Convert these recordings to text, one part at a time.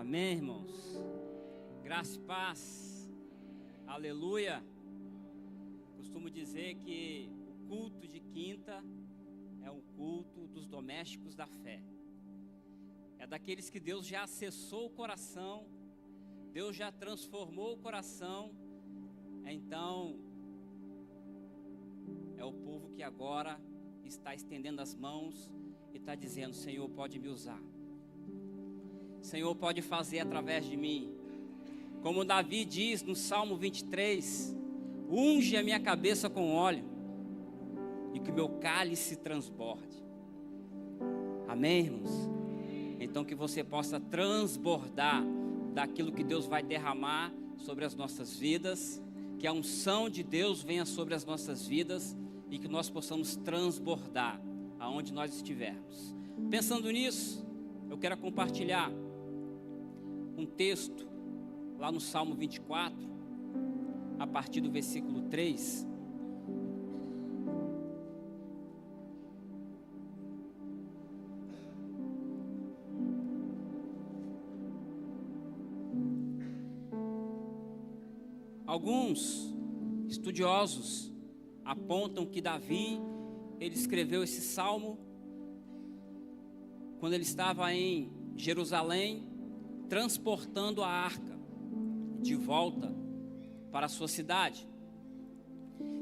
Amém, irmãos? Graça e paz. Aleluia. Costumo dizer que o culto de quinta é um culto dos domésticos da fé. É daqueles que Deus já acessou o coração, Deus já transformou o coração. Então, é o povo que agora está estendendo as mãos e está dizendo: Senhor, pode me usar. Senhor, pode fazer através de mim. Como Davi diz no Salmo 23: unge a minha cabeça com óleo e que o meu cálice transborde. Amém, irmãos? Então que você possa transbordar daquilo que Deus vai derramar sobre as nossas vidas, que a unção de Deus venha sobre as nossas vidas e que nós possamos transbordar aonde nós estivermos. Pensando nisso, eu quero compartilhar um texto lá no Salmo 24, a partir do versículo 3. Alguns estudiosos apontam que Davi, ele escreveu esse salmo quando ele estava em Jerusalém, transportando a arca de volta para a sua cidade.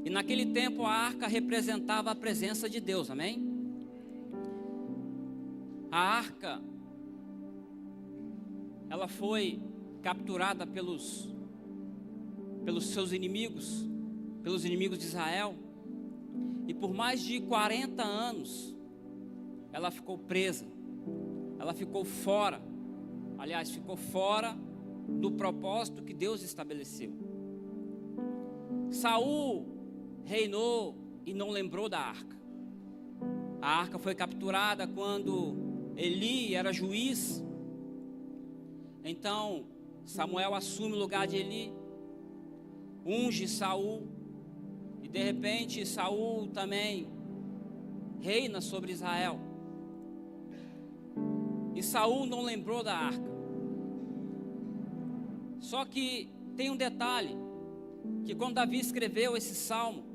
E naquele tempo a arca representava a presença de Deus, amém? A arca, ela foi capturada pelos seus inimigos, pelos inimigos de Israel, e por mais de 40 anos ela ficou presa, ela ficou fora. Aliás, ficou fora do propósito que Deus estabeleceu. Saul reinou e não lembrou da arca. A arca foi capturada quando Eli era juiz. Então Samuel assume o lugar de Eli, unge Saul, e de repente Saul também reina sobre Israel. E Saul não lembrou da arca. Só que tem um detalhe, que quando Davi escreveu esse salmo,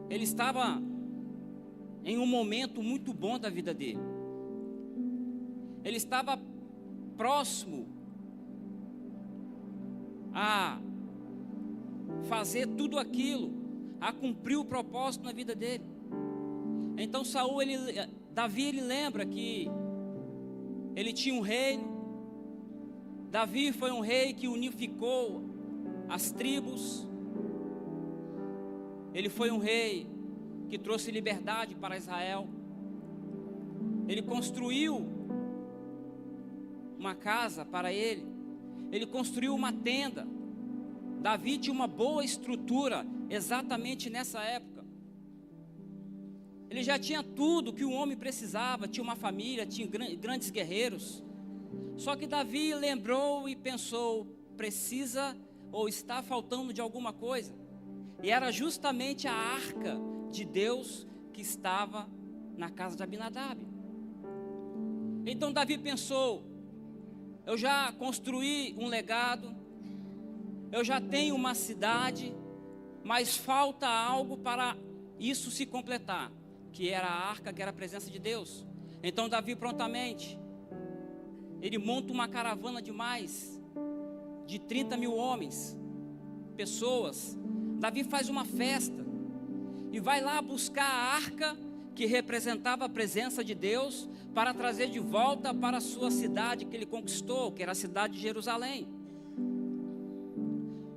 ele estava em um momento muito bom da vida dele. Ele estava próximo a fazer tudo aquilo, a cumprir o propósito na vida dele. Então Davi ele lembra que ele tinha um reino. Davi foi um rei que unificou as tribos. Ele foi um rei que trouxe liberdade para Israel. Ele construiu uma casa para ele. Ele construiu uma tenda. Davi tinha uma boa estrutura exatamente nessa época. Ele já tinha tudo que um homem precisava, tinha uma família, tinha grandes guerreiros. Só que Davi lembrou e pensou: precisa ou está faltando de alguma coisa. E era justamente a arca de Deus que estava na casa de Abinadab. Então Davi pensou: eu já construí um legado, eu já tenho uma cidade, mas falta algo para isso se completar, que era a arca, que era a presença de Deus. Então Davi prontamente, ele monta uma caravana de mais de 30 mil homens, pessoas. Davi faz uma festa e vai lá buscar a arca que representava a presença de Deus, para trazer de volta para a sua cidade que ele conquistou, que era a cidade de Jerusalém.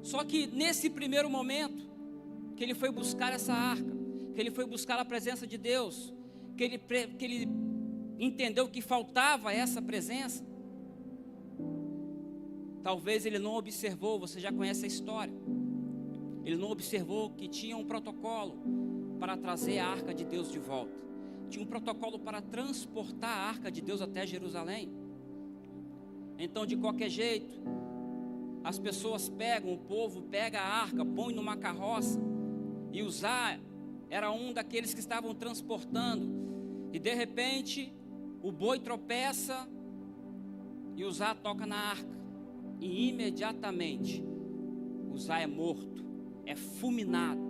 Só que nesse primeiro momento que ele foi buscar essa arca, que ele foi buscar a presença de Deus, que ele entendeu que faltava essa presença, talvez ele não observou, você já conhece a história, ele não observou que tinha um protocolo para trazer a arca de Deus de volta. Tinha um protocolo para transportar a arca de Deus até Jerusalém. Então, de qualquer jeito, as pessoas o povo pega a arca, põe numa carroça, e Uzá era um daqueles que estavam transportando, e de repente o boi tropeça e Uzá toca na arca, e imediatamente Uzá é morto, é fulminado.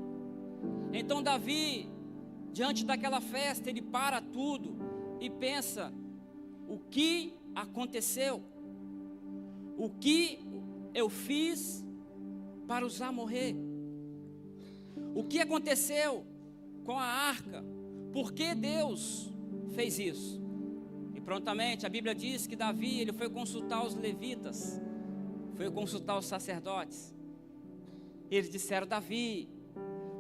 Então Davi, diante daquela festa, ele para tudo e pensa: o que aconteceu? O que eu fiz para Uzá morrer? O que aconteceu com a arca? Por que Deus fez isso? E prontamente a Bíblia diz que Davi, ele foi consultar os levitas, foi consultar os sacerdotes. Eles disseram: Davi,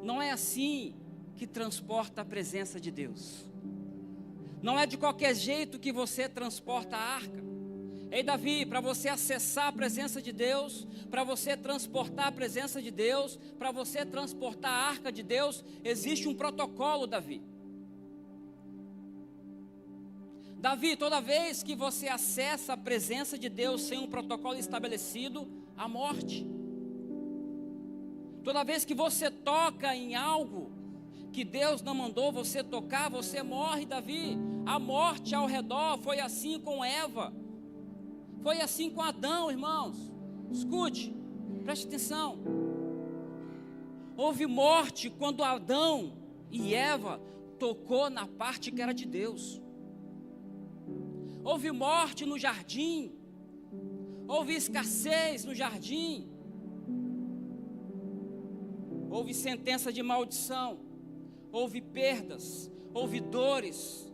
não é assim que transporta a presença de Deus. Não é de qualquer jeito que você transporta a arca. Ei Davi, para você acessar a presença de Deus, para você transportar a presença de Deus, para você transportar a arca de Deus, existe um protocolo, Davi. Davi, toda vez que você acessa a presença de Deus sem um protocolo estabelecido, há morte. Toda vez que você toca em algo que Deus não mandou você tocar, você morre, Davi. A morte ao redor foi assim com Eva, foi assim com Adão, irmãos. Escute, preste atenção. Houve morte quando Adão e Eva tocou na parte que era de Deus. Houve morte no jardim, houve escassez no jardim, houve sentença de maldição, houve perdas, houve dores,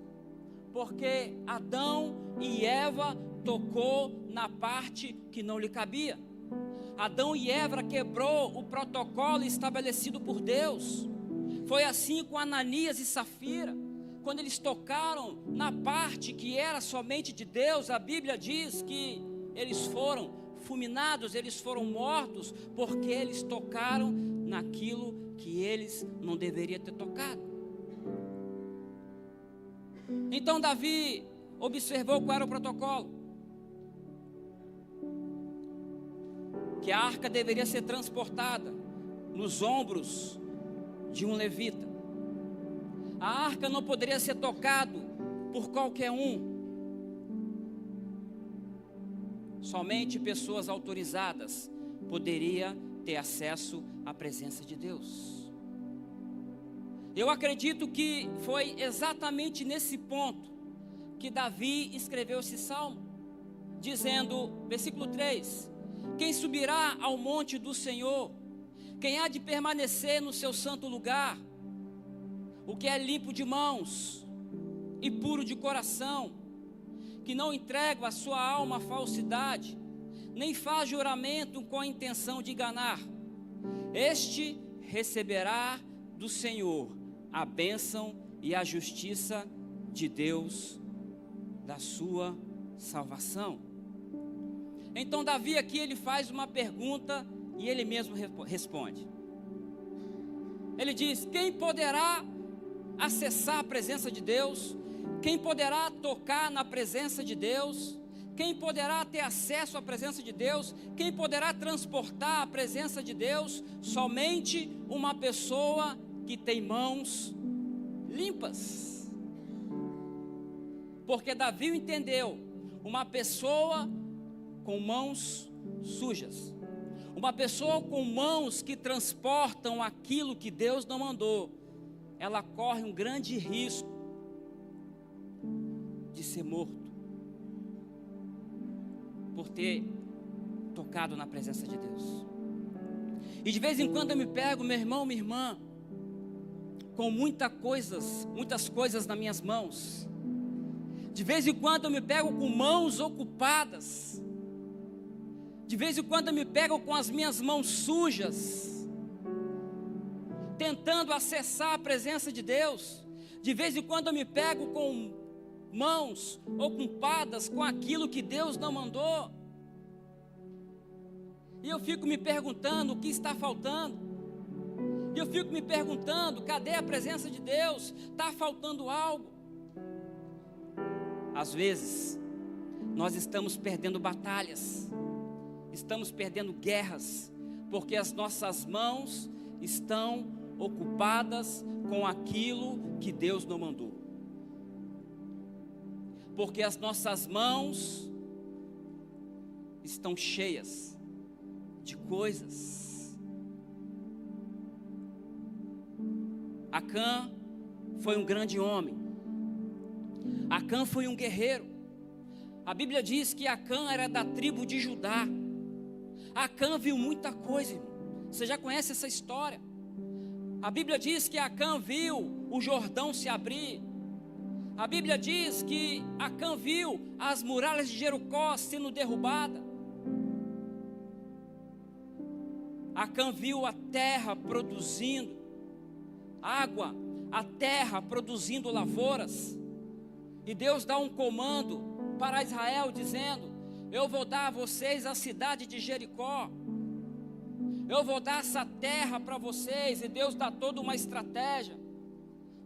porque Adão e Eva tocou na parte que não lhe cabia. Adão e Eva quebrou o protocolo estabelecido por Deus. Foi assim com Ananias e Safira. Quando eles tocaram na parte que era somente de Deus, a Bíblia diz que eles foram fulminados, eles foram mortos, porque eles tocaram naquilo que eles não deveriam ter tocado. Então Davi observou qual era o protocolo. Que a arca deveria ser transportada nos ombros de um levita. A arca não poderia ser tocado por qualquer um. Somente pessoas autorizadas poderiam ter acesso à presença de Deus. Eu acredito que foi exatamente nesse ponto que Davi escreveu esse salmo, dizendo, versículo 3: quem subirá ao monte do Senhor? Quem há de permanecer no seu santo lugar? O que é limpo de mãos e puro de coração, que não entrega a sua alma à falsidade, nem faz juramento com a intenção de enganar, este receberá do Senhor a bênção e a justiça de Deus, da sua salvação. Então Davi aqui ele faz uma pergunta e ele mesmo responde. Ele diz: quem poderá acessar a presença de Deus? Quem poderá tocar na presença de Deus? Quem poderá ter acesso à presença de Deus? Quem poderá transportar a presença de Deus? Somente uma pessoa que tem mãos limpas. Porque Davi entendeu, uma pessoa com mãos sujas, uma pessoa com mãos que transportam aquilo que Deus não mandou, ela corre um grande risco de ser morto, por ter tocado na presença de Deus. E de vez em quando eu me pego, meu irmão, minha irmã, com muitas coisas nas minhas mãos. De vez em quando eu me pego com mãos ocupadas. De vez em quando eu me pego com as minhas mãos sujas, tentando acessar a presença de Deus. De vez em quando eu me pego com mãos ocupadas com aquilo que Deus não mandou. E eu fico me perguntando o que está faltando. E eu fico me perguntando, cadê a presença de Deus? Está faltando algo. Às vezes, nós estamos perdendo batalhas, estamos perdendo guerras, porque as nossas mãos estão ocupadas com aquilo que Deus não mandou. Porque as nossas mãos estão cheias de coisas. Acã foi um grande homem. Acã foi um guerreiro. A Bíblia diz que Acã era da tribo de Judá. Acã viu muita coisa, irmão. Você já conhece essa história? A Bíblia diz que Acã viu o Jordão se abrir. A Bíblia diz que Acã viu as muralhas de Jericó sendo derrubadas. Acã viu a terra produzindo água, a terra produzindo lavouras. E Deus dá um comando para Israel dizendo: eu vou dar a vocês a cidade de Jericó. Eu vou dar essa terra para vocês. E Deus dá toda uma estratégia,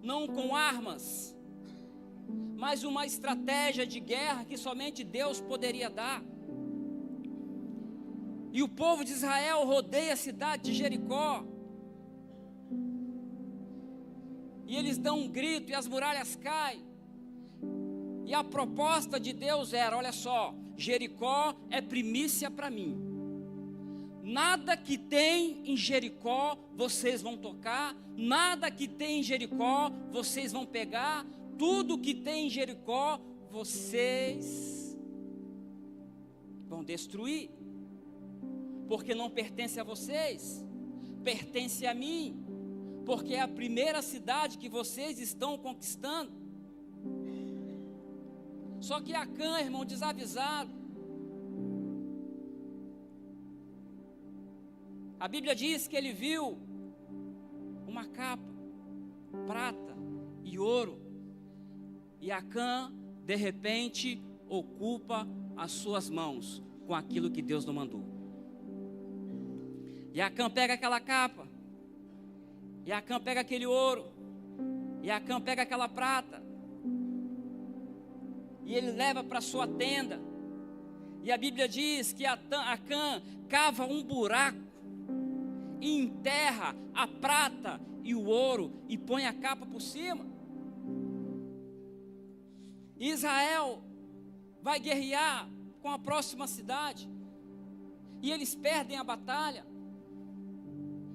não com armas, mas uma estratégia de guerra que somente Deus poderia dar. E o povo de Israel rodeia a cidade de Jericó. E eles dão um grito e as muralhas caem. E a proposta de Deus era: olha só, Jericó é primícia para mim. Nada que tem em Jericó vocês vão tocar, nada que tem em Jericó vocês vão pegar, tudo que tem em Jericó vocês vão destruir, porque não pertence a vocês, pertence a mim, porque é a primeira cidade que vocês estão conquistando. Só que Acã, irmão, desavisado, a Bíblia diz que ele viu uma capa, prata e ouro, e Acã, de repente, ocupa as suas mãos com aquilo que Deus não mandou. E Acã pega aquela capa, e Acã pega aquele ouro, e Acã pega aquela prata, e ele leva para sua tenda. E a Bíblia diz que Acã cava um buraco e enterra a prata e o ouro e põe a capa por cima. Israel vai guerrear com a próxima cidade e eles perdem a batalha.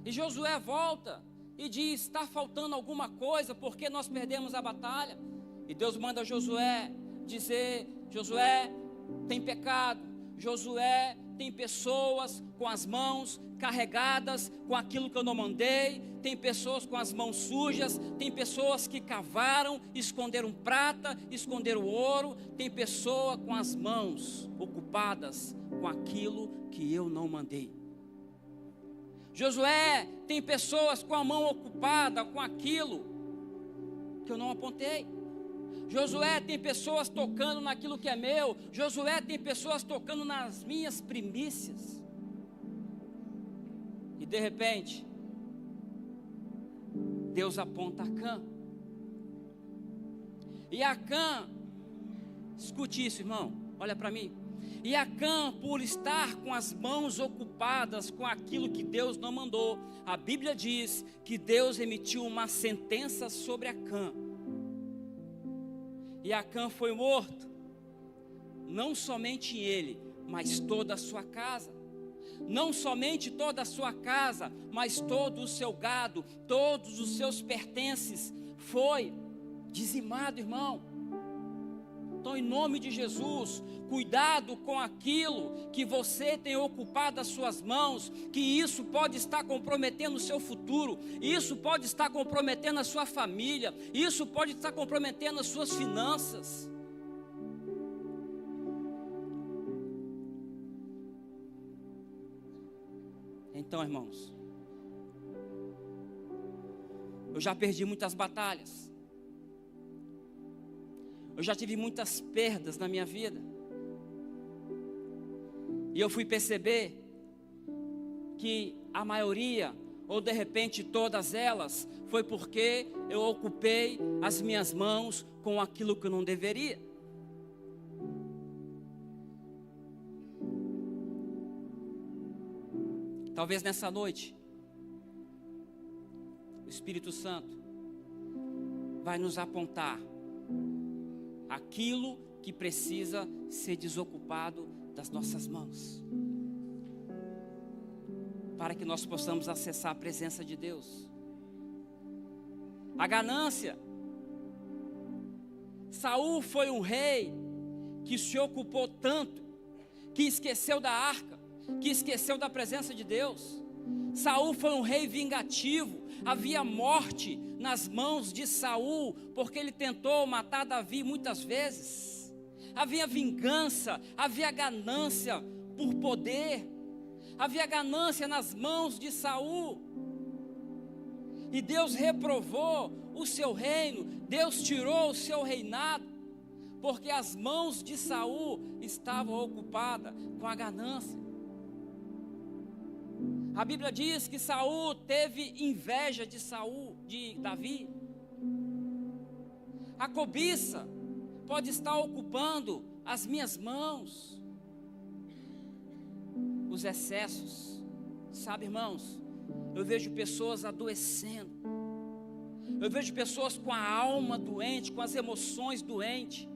E Josué volta e diz: está faltando alguma coisa, porque nós perdemos a batalha. E Deus manda Josué dizer: Josué, tem pecado. Josué, tem pessoas com as mãos carregadas com aquilo que eu não mandei. Tem pessoas com as mãos sujas. Tem pessoas que cavaram, esconderam prata, esconderam ouro. Tem pessoa com as mãos ocupadas com aquilo que eu não mandei. Josué, tem pessoas com a mão ocupada com aquilo que eu não apontei. Josué, tem pessoas tocando naquilo que é meu. Josué, tem pessoas tocando nas minhas primícias. E de repente, Deus aponta Acã. E Acã, escute isso, irmão, olha para mim. E Acã, por estar com as mãos ocupadas com aquilo que Deus não mandou, a Bíblia diz que Deus emitiu uma sentença sobre Acã. E Acã foi morto, não somente ele, mas toda a sua casa. Não somente toda a sua casa, mas todo o seu gado, todos os seus pertences, foi dizimado, irmão. Então, em nome de Jesus, cuidado com aquilo que você tem ocupado as suas mãos, que isso pode estar comprometendo o seu futuro, isso pode estar comprometendo a sua família, isso pode estar comprometendo as suas finanças. Então, irmãos, eu já perdi muitas batalhas. Eu já tive muitas perdas na minha vida. E eu fui perceber que a maioria, ou de repente todas elas, foi porque eu ocupei as minhas mãos com aquilo que eu não deveria. Talvez nessa noite, o Espírito Santo vai nos apontar aquilo que precisa ser desocupado das nossas mãos, para que nós possamos acessar a presença de Deus. A ganância. Saul foi um rei que se ocupou tanto, que esqueceu da arca, que esqueceu da presença de Deus. Saul foi um rei vingativo. Havia morte nas mãos de Saul, porque ele tentou matar Davi muitas vezes. Havia vingança, havia ganância por poder, havia ganância nas mãos de Saul. E Deus reprovou o seu reino, Deus tirou o seu reinado, porque as mãos de Saul estavam ocupadas com a ganância. A Bíblia diz que Saul teve inveja de Davi. A cobiça pode estar ocupando as minhas mãos. Os excessos, sabe, irmãos, eu vejo pessoas adoecendo, eu vejo pessoas com a alma doente, com as emoções doentes,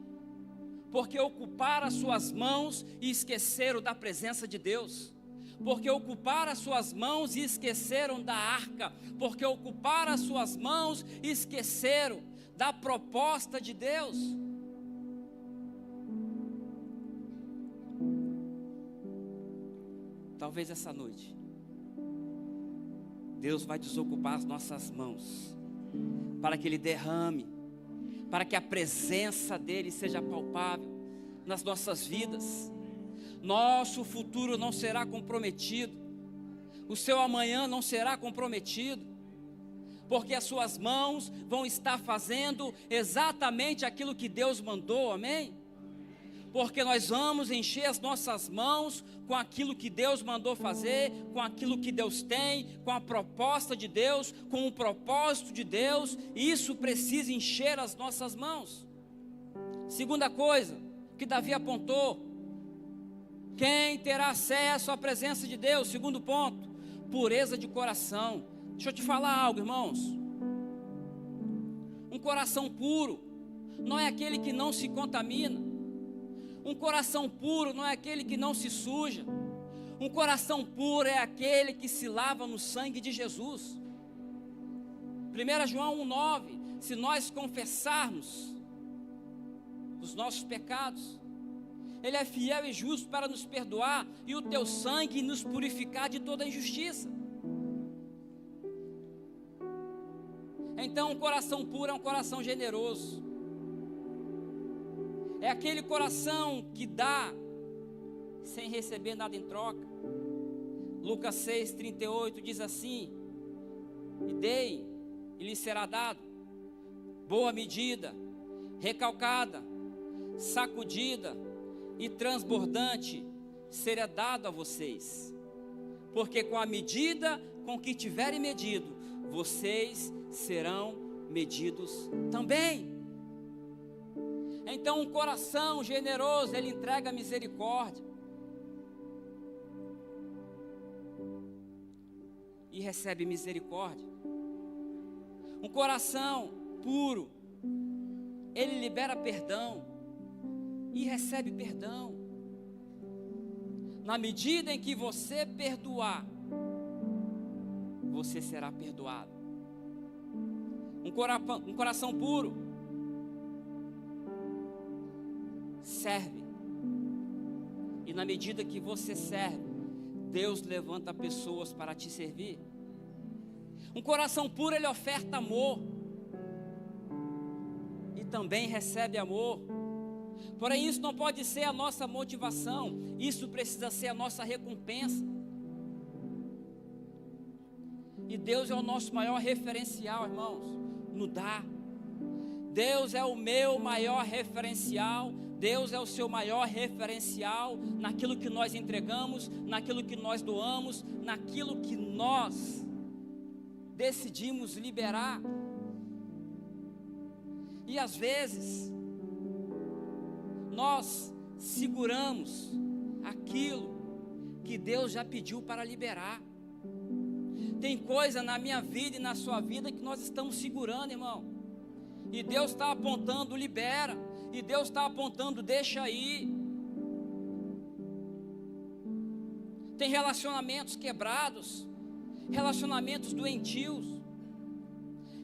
porque ocuparam as suas mãos e esqueceram da presença de Deus, porque ocuparam as suas mãos e esqueceram da arca, porque ocuparam as suas mãos e esqueceram da proposta de Deus. Talvez essa noite Deus vai desocupar as nossas mãos, para que Ele derrame, para que a presença dEle seja palpável nas nossas vidas. Nosso futuro não será comprometido, o seu amanhã não será comprometido, porque as suas mãos vão estar fazendo exatamente aquilo que Deus mandou, amém? Porque nós vamos encher as nossas mãos com aquilo que Deus mandou fazer, com aquilo que Deus tem, com a proposta de Deus, com o propósito de Deus. Isso precisa encher as nossas mãos. Segunda coisa que Davi apontou: quem terá acesso à presença de Deus? Segundo ponto, pureza de coração. Deixa eu te falar algo, irmãos. Um coração puro não é aquele que não se contamina. Um coração puro não é aquele que não se suja. Um coração puro é aquele que se lava no sangue de Jesus. 1 João 1,9: se nós confessarmos os nossos pecados, Ele é fiel e justo para nos perdoar e o teu sangue nos purificar de toda injustiça. Então, um coração puro é um coração generoso. É aquele coração que dá sem receber nada em troca. Lucas 6,38 diz assim: e dei, e lhe será dado, boa medida, recalcada, sacudida e transbordante será dado a vocês, porque com a medida com que tiverem medido, vocês serão medidos também. Então, um coração generoso, ele entrega misericórdia e recebe misericórdia. Um coração puro, ele libera perdão e recebe perdão. Na medida em que você perdoar, você será perdoado. Um coração puro serve, e na medida que você serve, Deus levanta pessoas para te servir. Um coração puro, ele oferta amor e também recebe amor. Porém, isso não pode ser a nossa motivação, isso precisa ser a nossa recompensa. E Deus é o nosso maior referencial, irmãos, no dar. Deus é o meu maior referencial. Deus é o seu maior referencial naquilo que nós entregamos, naquilo que nós doamos, naquilo que nós decidimos liberar. E às vezes nós seguramos aquilo que Deus já pediu para liberar. Tem coisa na minha vida e na sua vida que nós estamos segurando, irmão, e Deus está apontando: libera. E Deus está apontando: deixa aí. tem relacionamentos quebrados, relacionamentos doentios,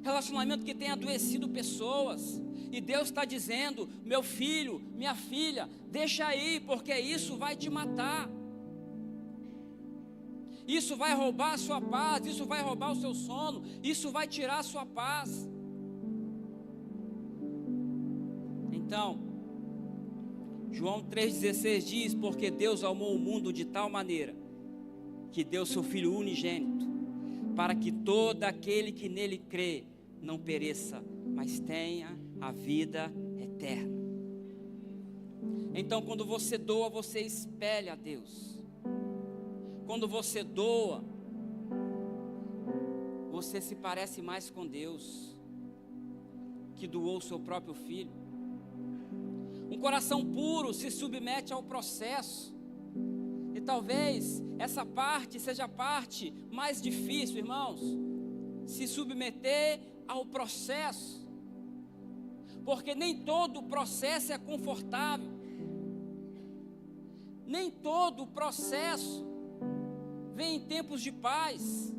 relacionamento que tem adoecido pessoas, e Deus está dizendo: meu filho, minha filha, deixa aí, porque isso vai te matar, isso vai roubar a sua paz, isso vai roubar o seu sono, isso vai tirar a sua paz. Então, João 3,16 diz: porque Deus amou o mundo de tal maneira, que deu seu Filho unigênito, para que todo aquele que nele crê, não pereça, mas tenha a vida eterna. Então, quando você doa, você espelha a Deus. Quando você doa, você se parece mais com Deus, que doou o seu próprio Filho. Um coração puro se submete ao processo. E talvez essa parte seja a parte mais difícil, irmãos, se submeter ao processo, porque nem todo o processo é confortável, nem todo o processo vem em tempos de paz,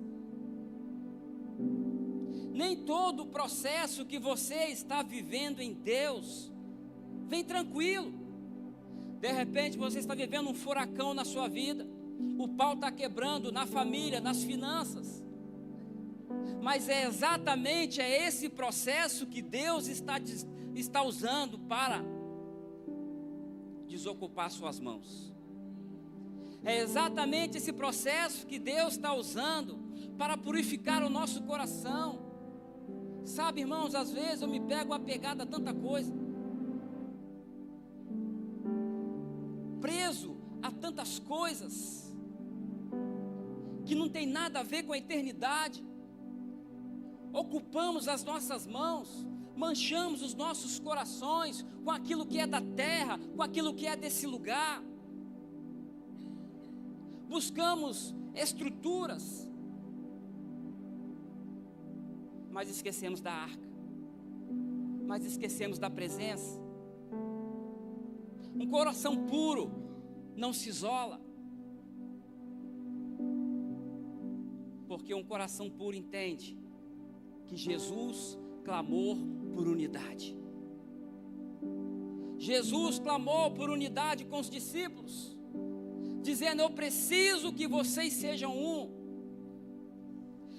nem todo o processo que você está vivendo em Deus vem tranquilo. De repente você está vivendo um furacão na sua vida, o pau está quebrando na família, nas finanças, mas é exatamente esse processo que Deus está usando para desocupar suas mãos. É exatamente esse processo que Deus está usando para purificar o nosso coração. Sabe, irmãos, às vezes eu me pego apegado a tanta coisa, preso a tantas coisas que não tem nada a ver com a eternidade. Ocupamos as nossas mãos, manchamos os nossos corações com aquilo que é da terra, com aquilo que é desse lugar. Buscamos estruturas, mas esquecemos da arca, mas esquecemos da presença. Um coração puro não se isola, porque um coração puro entende que Jesus clamou por unidade. Jesus clamou por unidade com os discípulos, dizendo: eu preciso que vocês sejam um,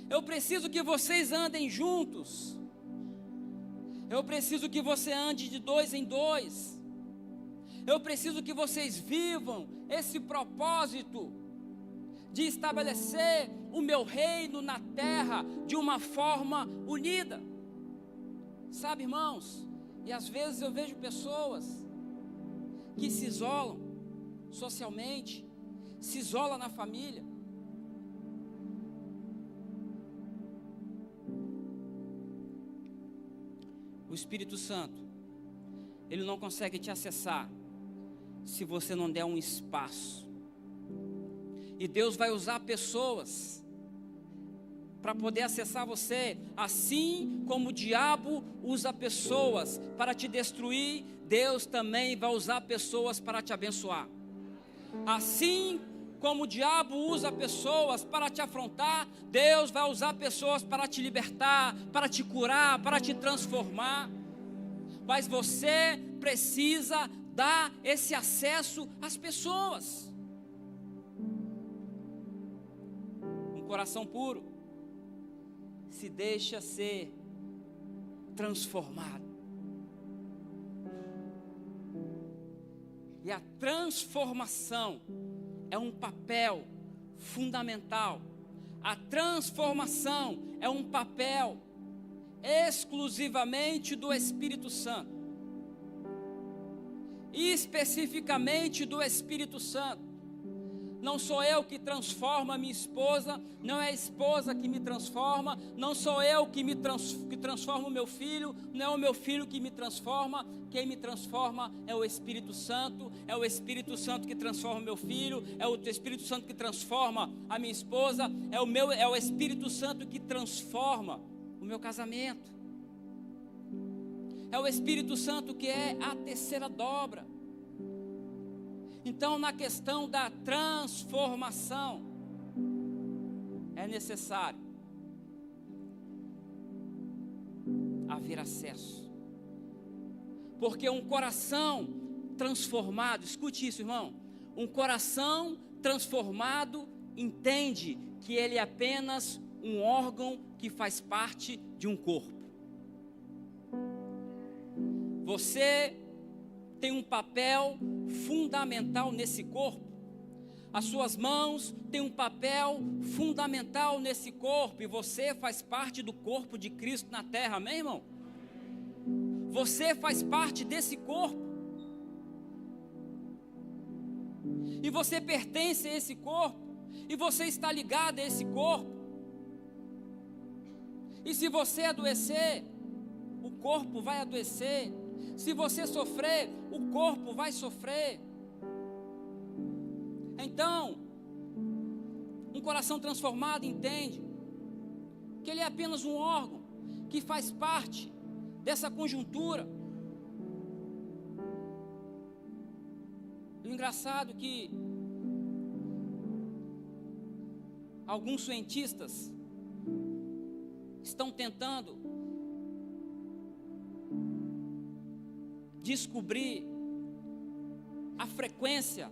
eu preciso que vocês andem juntos, eu preciso que você ande de 2 em 2, eu preciso que vocês vivam esse propósito de estabelecer o meu reino na terra de uma forma unida. Sabe, irmãos, e às vezes eu vejo pessoas que se isolam socialmente, se isolam na família. O Espírito Santo, ele não consegue te acessar se você não der um espaço. E Deus vai usar pessoas para poder acessar você, assim como o diabo usa pessoas para te destruir, Deus também vai usar pessoas para te abençoar. Assim como o diabo usa pessoas para te afrontar, Deus vai usar pessoas para te libertar, para te curar, para te transformar. Mas você precisa dar esse acesso às pessoas. Um coração puro se deixa ser transformado. E a transformação é um papel fundamental. A transformação é um papel exclusivamente do Espírito Santo. Especificamente do Espírito Santo. Não sou eu que transformo a minha esposa, não é a esposa que me transforma, não sou eu que transformo o meu filho, não é o meu filho que me transforma. Quem me transforma é o Espírito Santo, é o Espírito Santo que transforma o meu filho, é o Espírito Santo que transforma a minha esposa, é o Espírito Santo que transforma o meu casamento. É o Espírito Santo que é a terceira dobra. Então, na questão da transformação, é necessário haver acesso. Porque um coração transformado, escute isso, irmão, um coração transformado entende que ele é apenas um órgão que faz parte de um corpo. Você tem um papel fundamental nesse corpo. As suas mãos têm um papel fundamental nesse corpo, e você faz parte do corpo de Cristo na terra, amém, irmão? Você faz parte desse corpo. E você pertence a esse corpo, e você está ligado a esse corpo. E se você adoecer, o corpo vai adoecer. Se você sofrer, o corpo vai sofrer. Então, um coração transformado entende que ele é apenas um órgão que faz parte dessa conjuntura. O engraçado é que alguns cientistas estão tentando descobrir a frequência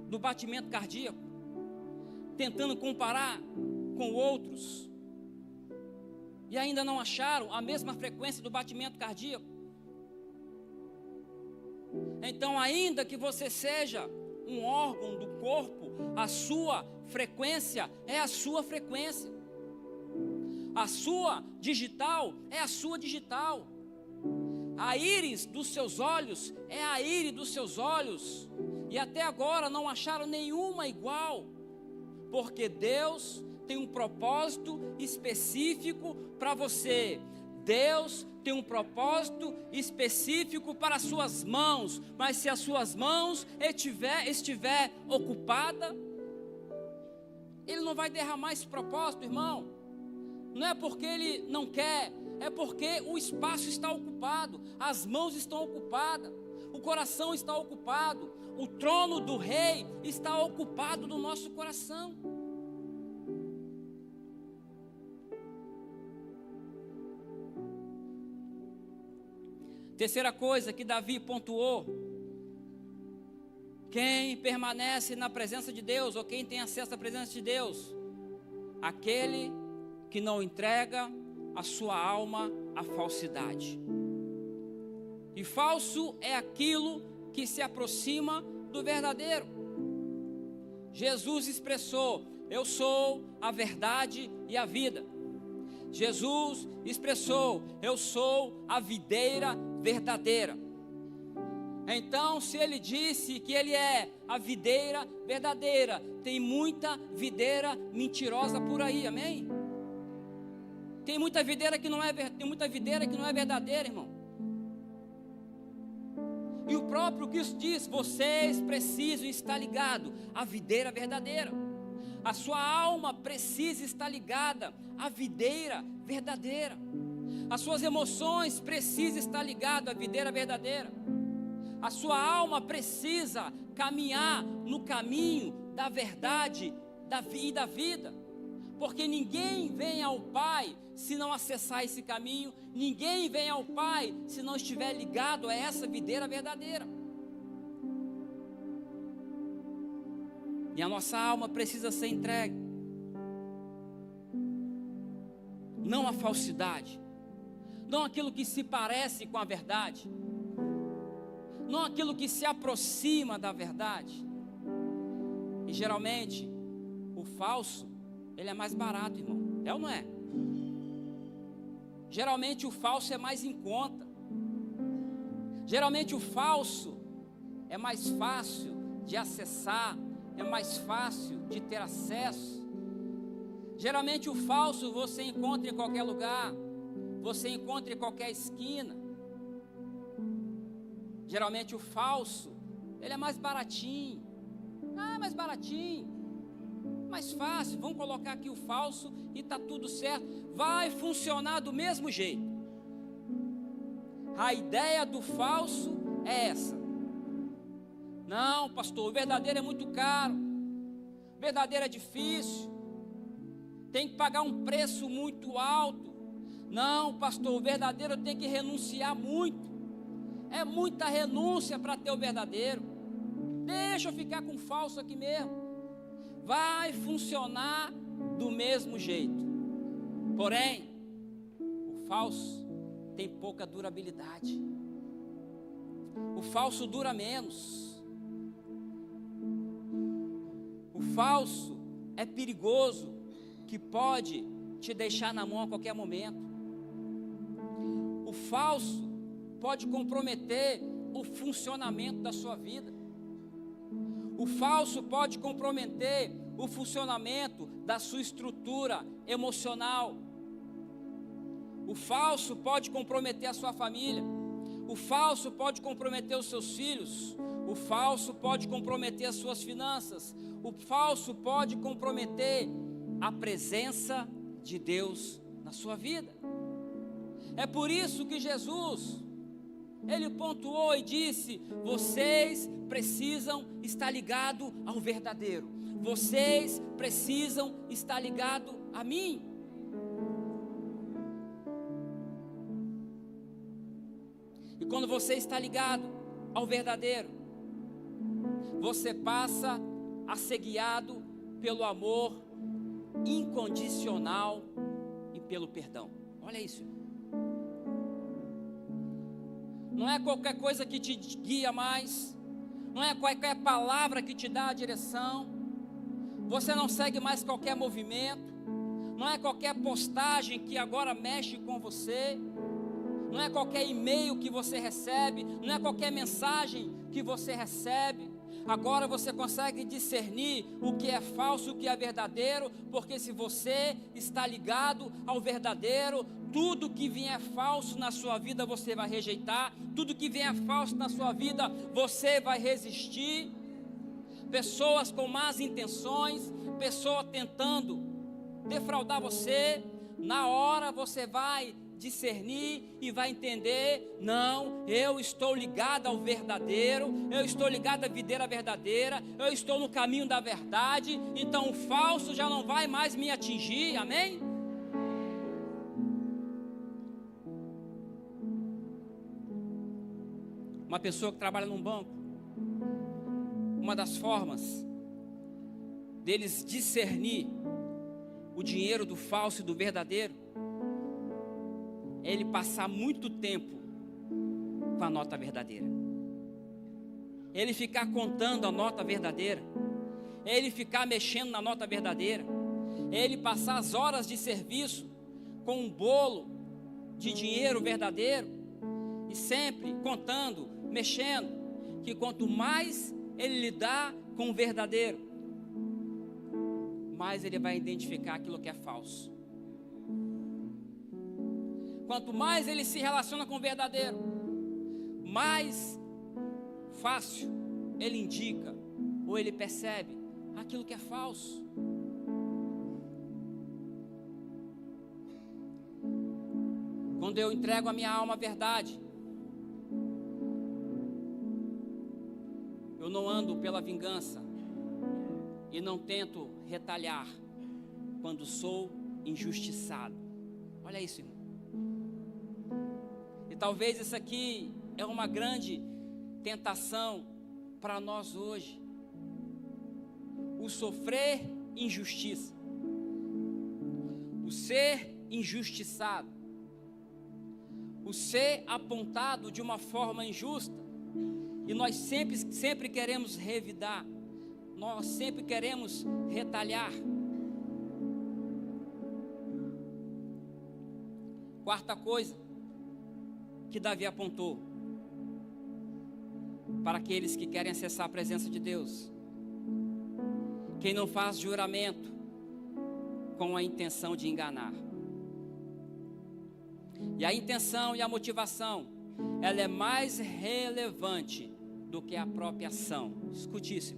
do batimento cardíaco, tentando comparar com outros, e ainda não acharam a mesma frequência do batimento cardíaco. Então, ainda que você seja um órgão do corpo, a sua frequência é a sua frequência. A sua digital é a sua digital. A íris dos seus olhos é a íris dos seus olhos. E até agora não acharam nenhuma igual. Porque Deus tem um propósito específico para você. Deus tem um propósito específico para as suas mãos. Mas se as suas mãos estiver ocupada, Ele não vai derramar esse propósito, irmão. Não é porque Ele não quer, é porque o espaço está ocupado, as mãos estão ocupadas, o coração está ocupado, o trono do rei está ocupado do nosso coração. Terceira coisa que Davi pontuou: quem permanece na presença de Deus, ou quem tem acesso à presença de Deus? Aquele que não entrega a sua alma à falsidade. E falso é aquilo que se aproxima do verdadeiro. Jesus expressou: eu sou a verdade e a vida. Jesus expressou: eu sou a videira verdadeira. Então, se ele disse que ele é a videira verdadeira, tem muita videira mentirosa por aí, amém? Tem muita videira que não é verdadeira, irmão. E o próprio Cristo diz: vocês precisam estar ligados à videira verdadeira. A sua alma precisa estar ligada à videira verdadeira. As suas emoções precisam estar ligadas à videira verdadeira. A sua alma precisa caminhar no caminho da verdade e da vida. Porque ninguém vem ao Pai se não acessar esse caminho. Ninguém vem ao Pai se não estiver ligado a essa videira verdadeira. E a nossa alma precisa ser entregue, não a falsidade, não aquilo que se parece com a verdade, não aquilo que se aproxima da verdade. E geralmente o falso, ele é mais barato, irmão. É ou não é? Geralmente o falso é mais em conta. Geralmente o falso é mais fácil de acessar, é mais fácil de ter acesso. Geralmente o falso você encontra em qualquer lugar, você encontra em qualquer esquina. Geralmente o falso, ele é mais baratinho. Mais baratinho, mais fácil, vamos colocar aqui o falso e está tudo certo. Vai funcionar do mesmo jeito. A ideia do falso é essa: Não, pastor, o verdadeiro é muito caro, o verdadeiro é difícil, tem que pagar um preço muito alto. Não, pastor, o verdadeiro tem que renunciar muito, é muita renúncia para ter o verdadeiro. Deixa eu ficar com o falso aqui mesmo, vai funcionar do mesmo jeito. Porém, o falso tem pouca durabilidade, o falso dura menos, o falso é perigoso, que pode te deixar na mão a qualquer momento. O falso pode comprometer o funcionamento da sua vida. O falso pode comprometer o funcionamento da sua estrutura emocional. O falso pode comprometer a sua família. O falso pode comprometer os seus filhos. O falso pode comprometer as suas finanças. O falso pode comprometer a presença de Deus na sua vida. É por isso que Jesus, ele pontuou e disse: vocês precisam estar ligados ao verdadeiro, vocês precisam estar ligados a mim. E quando você está ligado ao verdadeiro, você passa a ser guiado pelo amor incondicional e pelo perdão. Olha isso. Não é qualquer coisa que te guia mais, não é qualquer palavra que te dá a direção, você não segue mais qualquer movimento, não é qualquer postagem que agora mexe com você, não é qualquer e-mail que você recebe, não é qualquer mensagem que você recebe. Agora você consegue discernir o que é falso e o que é verdadeiro, porque se você está ligado ao verdadeiro, tudo que vier falso na sua vida você vai rejeitar, tudo que vier falso na sua vida você vai resistir. Pessoas com más intenções, pessoas tentando defraudar você, na hora você vai discernir e vai entender: não, eu estou ligado ao verdadeiro, eu estou ligado à videira verdadeira, eu estou no caminho da verdade, então o falso já não vai mais me atingir, amém? Uma pessoa que trabalha num banco, uma das formas deles discernir o dinheiro do falso e do verdadeiro é ele passar muito tempo com a nota verdadeira, ele ficar contando a nota verdadeira, ele ficar mexendo na nota verdadeira, ele passar as horas de serviço com um bolo de dinheiro verdadeiro e sempre contando, mexendo, que quanto mais ele lidar com o verdadeiro, mais ele vai identificar aquilo que é falso. Quanto mais ele se relaciona com o verdadeiro, mais fácil ele indica ou ele percebe aquilo que é falso. Quando eu entrego a minha alma à verdade, eu não ando pela vingança e não tento retalhar quando sou injustiçado. Olha isso, irmão. E talvez isso aqui é uma grande tentação para nós hoje. O sofrer injustiça, o ser injustiçado, o ser apontado de uma forma injusta. E nós sempre queremos revidar, nós sempre queremos retalhar. Quarta coisa que Davi apontou para aqueles que querem acessar a presença de Deus: quem não faz juramento com a intenção de enganar. E a intenção e a motivação, ela é mais relevante do que a própria ação. Escute isso.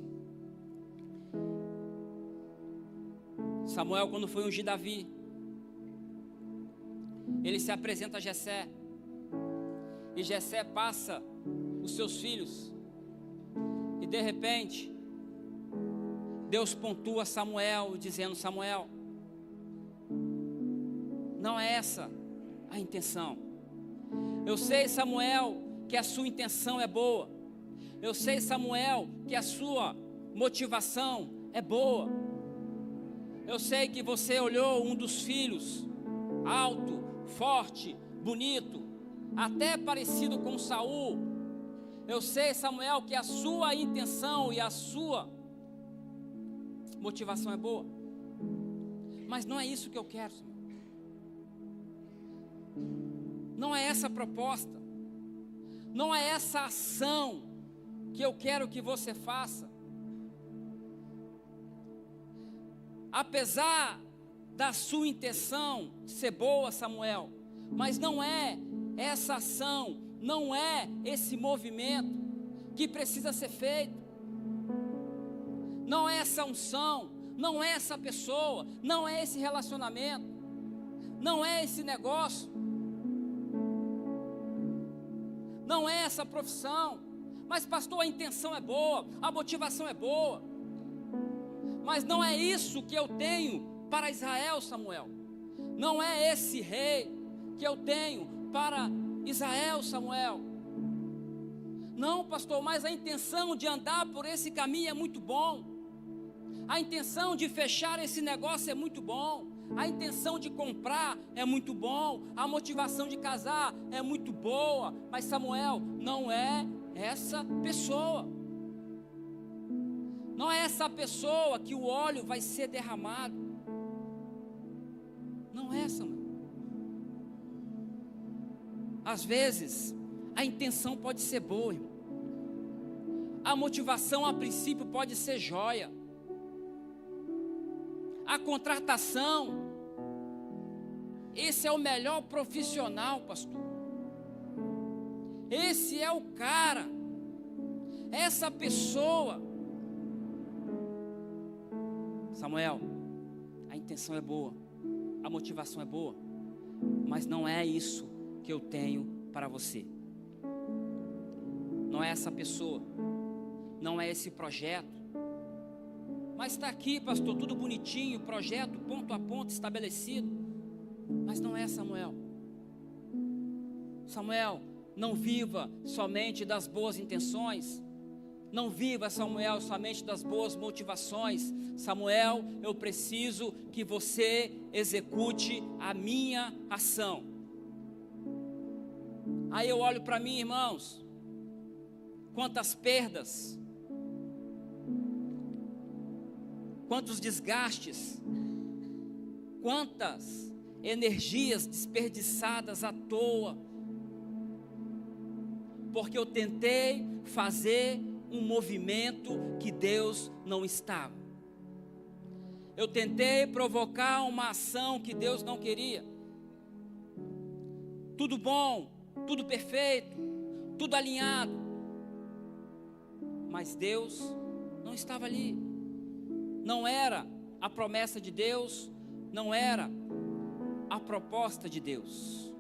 Samuel, quando foi ungir Davi, ele se apresenta a Jessé, e Jessé passa os seus filhos, E de repente, Deus pontua Samuel, dizendo: Samuel, não é essa a intenção. Eu sei, Samuel, que a sua intenção é boa. Eu sei, Samuel, que a sua motivação é boa. Eu sei que você olhou um dos filhos, alto, forte, bonito, até parecido com Saul. Eu sei, Samuel, que a sua intenção e a sua motivação é boa. Mas não é isso que eu quero, Samuel. Não é essa a proposta. Não é essa ação que eu quero que você faça. Apesar da sua intenção ser boa, Samuel, mas não é essa ação, não é esse movimento que precisa ser feito. Não é essa unção, não é essa pessoa, não é esse relacionamento, não é esse negócio, não é essa profissão. Mas pastor, a intenção é boa, a motivação é boa, mas não é isso que eu tenho para Israel, Samuel. Não é esse rei que eu tenho para Israel, Samuel. Não, pastor, mas a intenção de andar por esse caminho é muito bom. A intenção de fechar esse negócio é muito bom. A intenção de comprar é muito bom. A motivação de casar é muito boa. Mas Samuel, não é essa pessoa. Não é essa pessoa que o óleo vai ser derramado. Não é, Samuel. Às vezes, a intenção pode ser boa, irmão. A motivação a princípio pode ser joia. A contratação, esse é o melhor profissional, pastor. Esse é o cara, essa pessoa. Samuel, a intenção é boa, a motivação é boa, mas não é isso que eu tenho para você. Não é essa pessoa, não é esse projeto. Mas está aqui, pastor, tudo bonitinho, projeto ponto a ponto estabelecido. Mas não é, Samuel. Samuel, não viva somente das boas intenções. Não viva, Samuel, somente das boas motivações. Samuel, eu preciso que você execute a minha ação. Aí eu olho para mim, irmãos, quantas perdas, quantos desgastes, quantas energias desperdiçadas à toa, porque eu tentei fazer um movimento que Deus não estava. Eu tentei provocar uma ação que Deus não queria. Tudo bom, tudo perfeito, tudo alinhado, mas Deus não estava ali. Não era a promessa de Deus, não era a proposta de Deus.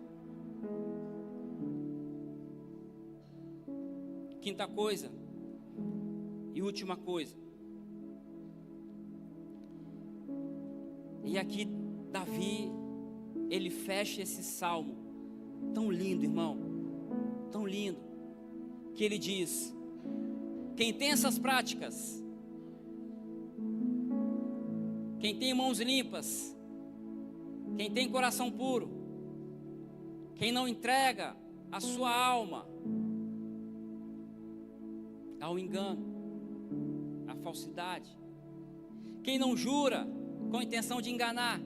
Quinta coisa e última coisa. E aqui Davi, ele fecha esse salmo tão lindo, irmão, tão lindo, que ele diz: quem tem essas práticas, quem tem mãos limpas, quem tem coração puro, quem não entrega a sua alma ao engano, à falsidade, quem não jura com a intenção de enganar,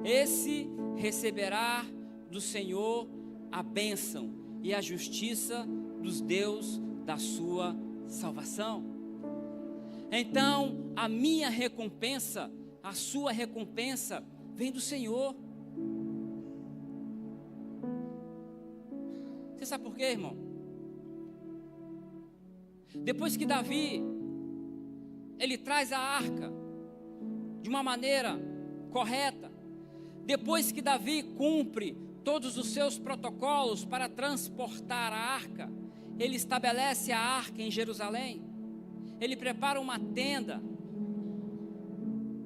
esse receberá do Senhor a bênção e a justiça dos Deus da sua salvação. Então, a minha recompensa, a sua recompensa, vem do Senhor. Você sabe por quê, irmão? Depois que Davi, ele traz a arca de uma maneira correta, depois que Davi cumpre todos os seus protocolos para transportar a arca, ele estabelece a arca em Jerusalém. ele prepara uma tenda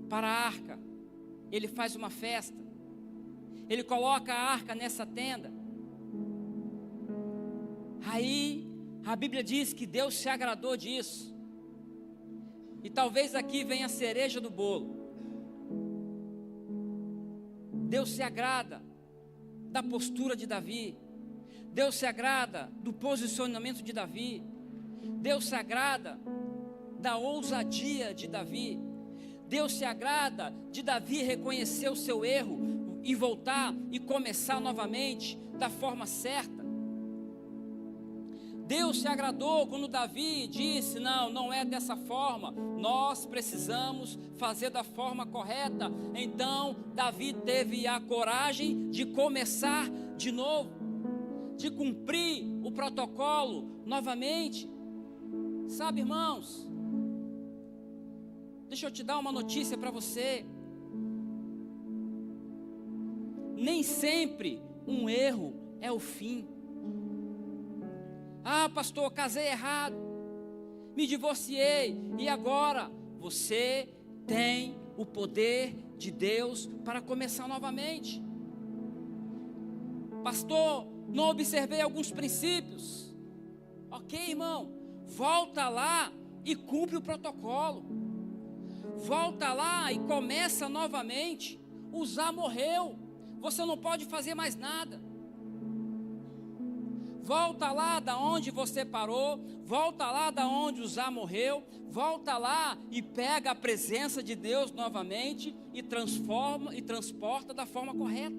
para a arca, ele faz uma festa, ele coloca a arca nessa tenda. Aí a Bíblia diz que Deus se agradou disso. E talvez aqui venha a cereja do bolo. Deus se agrada da postura de Davi. Deus se agrada do posicionamento de Davi. Deus se agrada da ousadia de Davi. Deus se agrada de Davi reconhecer o seu erro e voltar e começar novamente da forma certa. Deus se agradou quando Davi disse: não é dessa forma, nós precisamos fazer da forma correta. Então Davi teve a coragem de começar de novo, de cumprir o protocolo novamente. Sabe, irmãos, deixa eu te dar uma notícia para você. Nem sempre um erro é o fim. Ah, pastor, casei errado, me divorciei, e agora? Você tem o poder de Deus para começar novamente. Pastor, não observei alguns princípios. Ok, irmão, volta lá e cumpre o protocolo. Volta lá e começa novamente. Uzá morreu, você não pode fazer mais nada. Volta lá da onde você parou, volta lá da onde Uzá morreu, volta lá e pega a presença de Deus novamente e transforma e transporta da forma correta.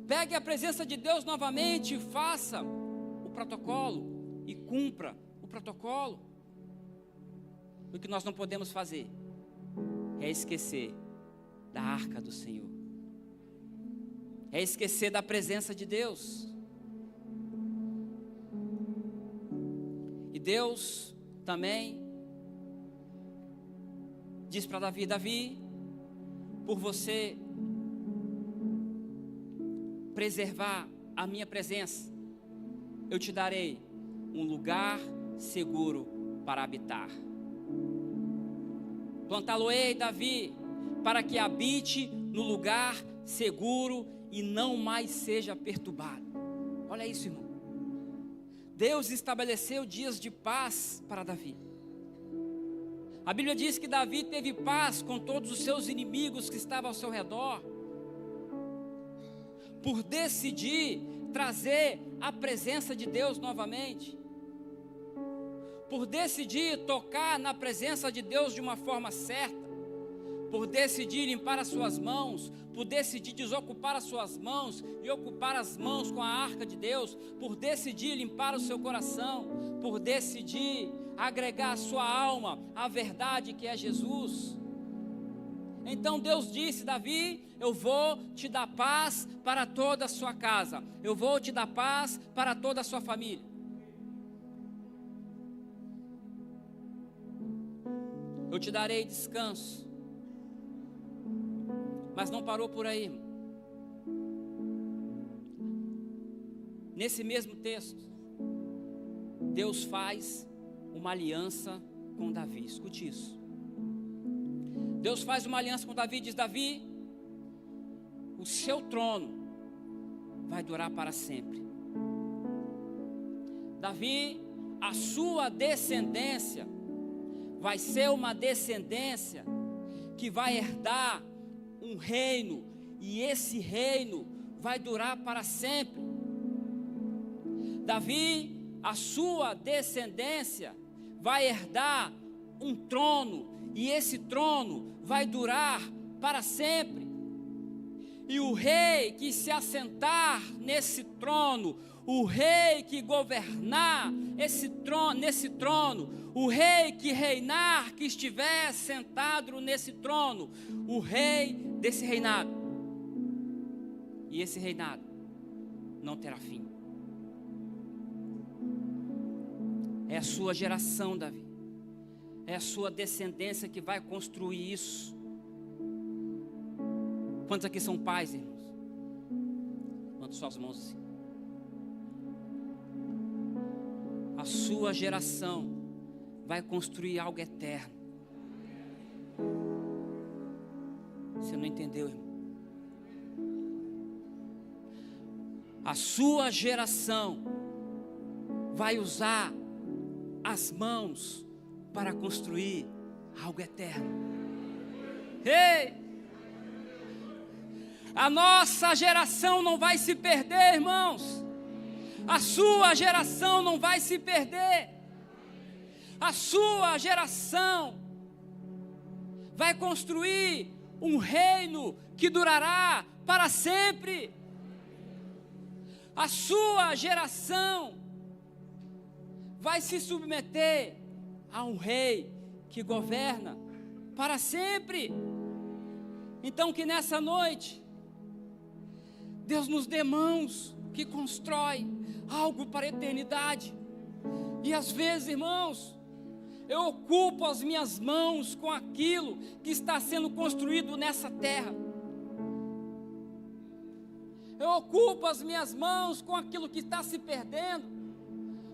Pegue a presença de Deus novamente e faça o protocolo e cumpra o protocolo. O que nós não podemos fazer é esquecer da arca do Senhor, é esquecer da presença de Deus. Deus também diz para Davi: Davi, por você preservar a minha presença, eu te darei um lugar seguro para habitar. Plantá-lo-ei, Davi, para que habite no lugar seguro e não mais seja perturbado. Olha isso, irmão. Deus estabeleceu dias de paz para Davi. A Bíblia diz que Davi teve paz com todos os seus inimigos que estavam ao seu redor, por decidir trazer a presença de Deus novamente, por decidir tocar na presença de Deus de uma forma certa, por decidir limpar as suas mãos, por decidir desocupar as suas mãos e ocupar as mãos com a arca de Deus, por decidir limpar o seu coração, por decidir agregar a sua alma à verdade que é Jesus. Então Deus disse: Davi, eu vou te dar paz para toda a sua casa, eu vou te dar paz para toda a sua família. Eu te darei descanso. Mas não parou por aí, irmão. Nesse mesmo texto, Deus faz uma aliança com Davi. Escute isso. Deus faz uma aliança com Davi e diz: Davi, o seu trono vai durar para sempre. Davi, a sua descendência vai ser uma descendência que vai herdar um reino, e esse reino vai durar para sempre. Davi, a sua descendência vai herdar um trono, e esse trono vai durar para sempre. E o rei que se assentar nesse trono, o rei que governar nesse trono, o rei que reinar, que estiver sentado nesse trono, o rei desse reinado, e esse reinado não terá fim. É a sua geração, Davi, é a sua descendência que vai construir isso. Quantos aqui são pais, irmãos? Levanta suas mãos assim. A sua geração vai construir algo eterno. Você não entendeu, irmão? A sua geração vai usar as mãos para construir algo eterno. Ei! A nossa geração não vai se perder, irmãos. A sua geração não vai se perder. A sua geração vai construir um reino que durará para sempre. A sua geração vai se submeter a um rei que governa para sempre. Então que nessa noite Deus nos dê mãos que constrói algo para a eternidade. E às vezes, irmãos, eu ocupo as minhas mãos com aquilo que está sendo construído nessa terra. Eu ocupo as minhas mãos com aquilo que está se perdendo,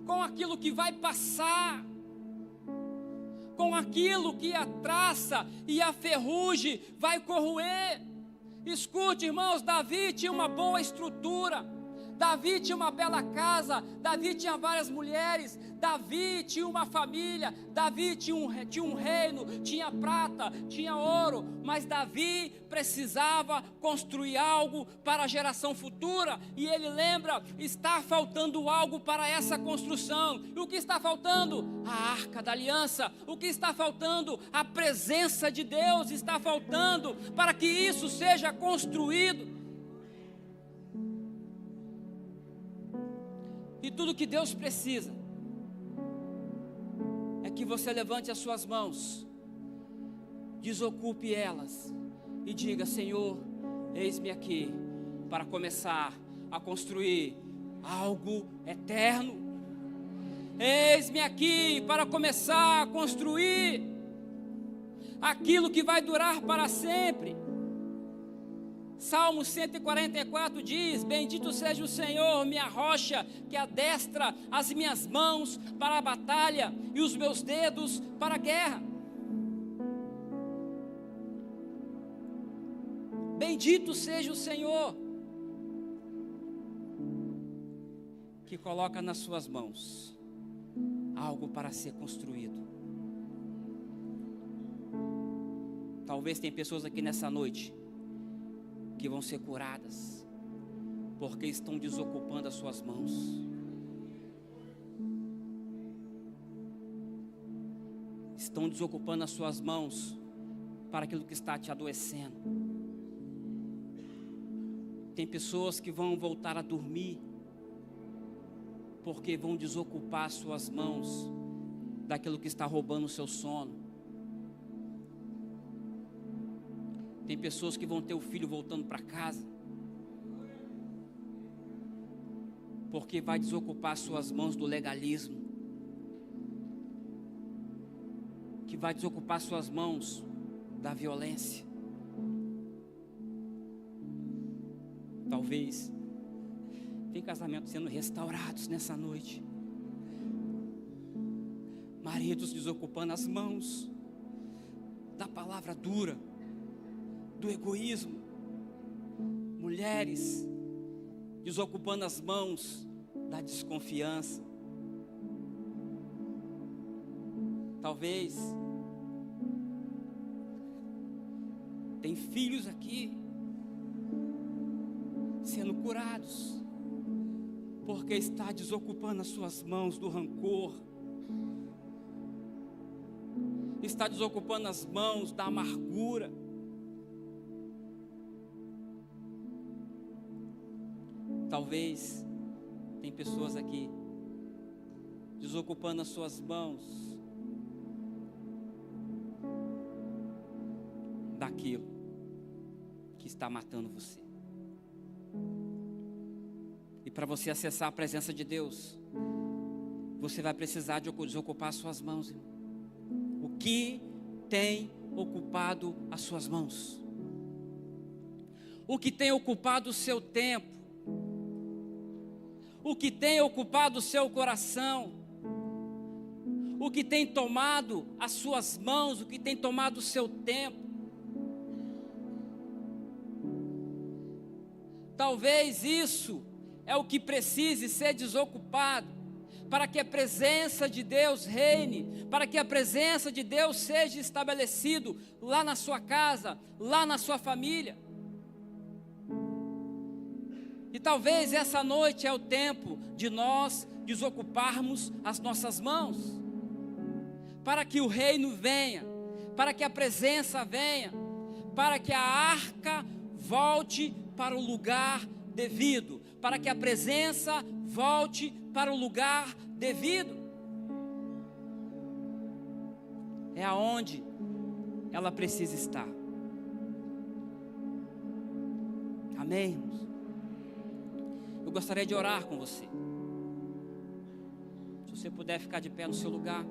com aquilo que vai passar, com aquilo que a traça e a ferrugem vai corroer. Escute, irmãos, Davi tinha uma boa estrutura, Davi tinha uma bela casa, Davi tinha várias mulheres, Davi tinha uma família, Davi tinha um reino, tinha prata, tinha ouro, mas Davi precisava construir algo para a geração futura, e ele lembra, está faltando algo para essa construção. E o que está faltando? A arca da aliança. O que está faltando? A presença de Deus está faltando para que isso seja construído. E tudo que Deus precisa é que você levante as suas mãos, desocupe elas e diga: Senhor, eis-me aqui para começar a construir algo eterno. Eis-me aqui para começar a construir aquilo que vai durar para sempre. Salmo 144 diz: bendito seja o Senhor, minha rocha, que adestra as minhas mãos para a batalha e os meus dedos para a guerra. Bendito seja o Senhor, que coloca nas suas mãos algo para ser construído. Talvez tem pessoas aqui nessa noite que vão ser curadas, porque estão desocupando as suas mãos. Estão desocupando as suas mãos para aquilo que está te adoecendo. Tem pessoas que vão voltar a dormir, porque vão desocupar as suas mãos daquilo que está roubando o seu sono. Tem pessoas que vão ter o filho voltando para casa, porque vai desocupar suas mãos do legalismo, que vai desocupar suas mãos da violência. Talvez tem casamentos sendo restaurados nessa noite, maridos desocupando as mãos da palavra dura, do egoísmo, mulheres desocupando as mãos da desconfiança. Talvez tem filhos aqui sendo curados, porque está desocupando as suas mãos do rancor, está desocupando as mãos da amargura. Talvez tem pessoas aqui desocupando as suas mãos daquilo que está matando você. E para você acessar a presença de Deus, você vai precisar de desocupar as suas mãos, irmão. O que tem ocupado as suas mãos? O que tem ocupado o seu tempo? O que tem ocupado o seu coração? o que tem tomado as suas mãos, o que tem tomado o seu tempo. Talvez isso é o que precise ser desocupado, para que a presença de Deus reine, para que a presença de Deus seja estabelecido lá na sua casa, lá na sua família. E talvez essa noite é o tempo de nós desocuparmos as nossas mãos, para que o reino venha, para que a presença venha, para que a arca volte para o lugar devido, para que a presença volte para o lugar devido. É aonde ela precisa estar. Amém, irmãos? Eu gostaria de orar com você. Se você puder ficar de pé no seu lugar.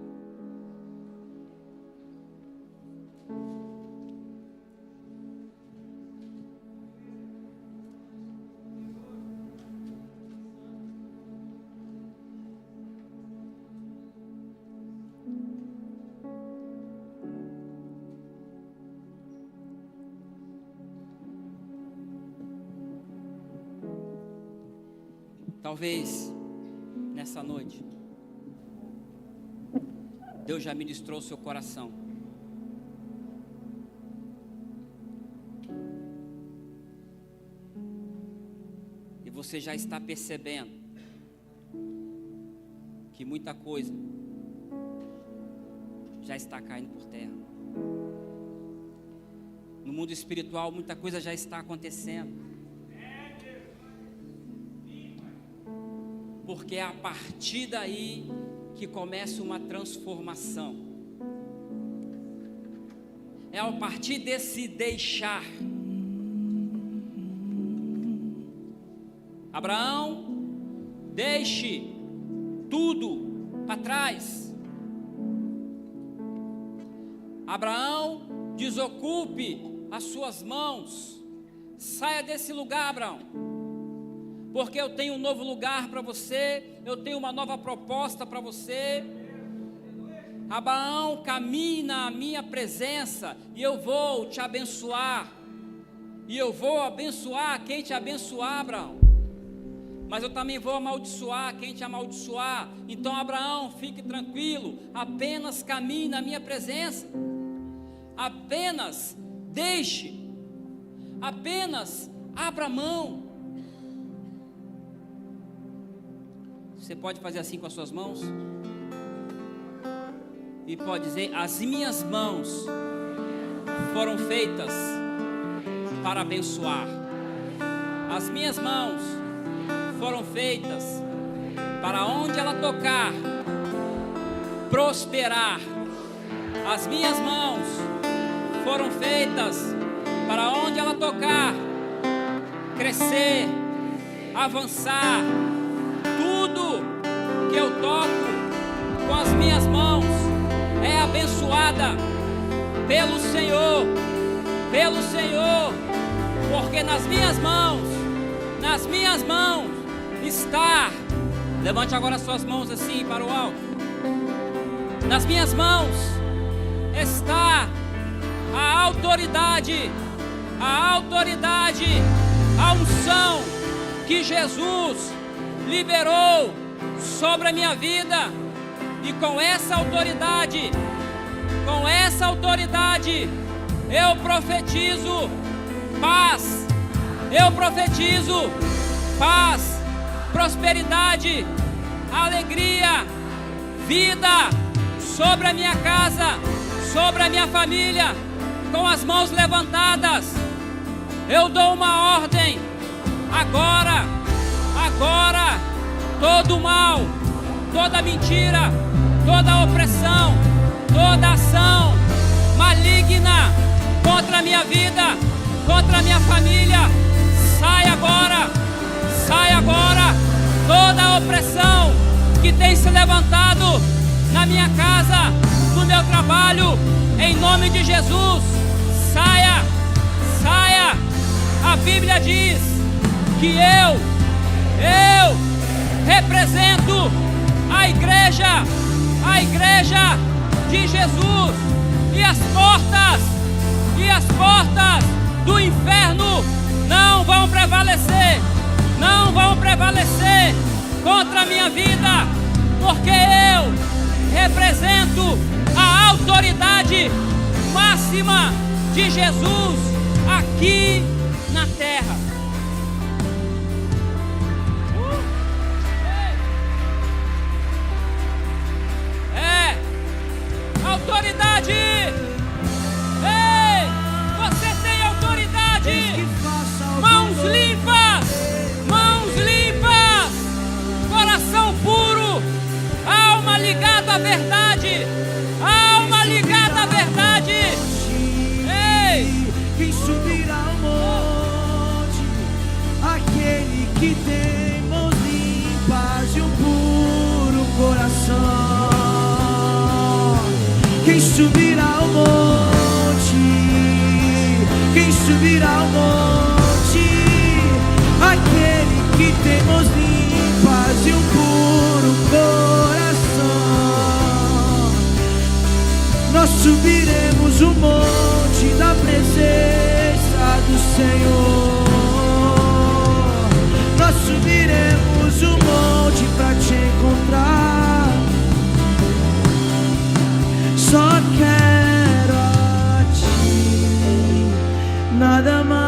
Talvez nessa noite Deus já ministrou o seu coração. E você já está percebendo que muita coisa já está caindo por terra. No mundo espiritual, muita coisa já está acontecendo. Porque é a partir daí que começa uma transformação. É a partir desse deixar. Abraão, deixe tudo para trás. Abraão, desocupe as suas mãos. Saia desse lugar, Abraão. Porque eu tenho um novo lugar para você, eu tenho uma nova proposta para você. Abraão, caminhe na minha presença e eu vou te abençoar. E eu vou abençoar quem te abençoar, Abraão. Mas eu também vou amaldiçoar quem te amaldiçoar. Então, Abraão, fique tranquilo, apenas caminhe na minha presença. Apenas deixe, apenas abra mão. Você pode fazer assim com as suas mãos? E pode dizer: as minhas mãos foram feitas para abençoar. As minhas mãos foram feitas para onde ela tocar, prosperar. As minhas mãos foram feitas para onde ela tocar, crescer, avançar. Tudo que eu toco com as minhas mãos é abençoada pelo Senhor, porque nas minhas mãos está, levante agora suas mãos assim para o alto, nas minhas mãos está a autoridade, a unção que Jesus liberou sobre a minha vida. E com essa autoridade, eu profetizo paz, prosperidade, alegria, vida sobre a minha casa, sobre a minha família. Com as mãos levantadas, eu dou uma ordem agora, todo mal, toda mentira, toda opressão, toda ação maligna contra a minha vida, contra a minha família, sai agora, toda opressão que tem se levantado na minha casa, no meu trabalho, em nome de Jesus, saia, a Bíblia diz que eu represento a igreja a igreja de Jesus, e as portas do inferno não vão prevalecer contra a minha vida, porque eu represento a autoridade máxima de Jesus aqui na terra. Autoridade! Ei, você tem autoridade! Mãos limpas, coração puro, alma ligada à verdade, Ei! Quem subirá ao monte? Aquele que tem mãos limpas e um puro coração. Quem subirá ao monte? Quem subirá ao monte? Aquele que tem mãos limpas e um puro coração. Nós subiremos o monte da presença do Senhor. Nós subiremos o monte para te encontrar. Só quero a ti, nada mais,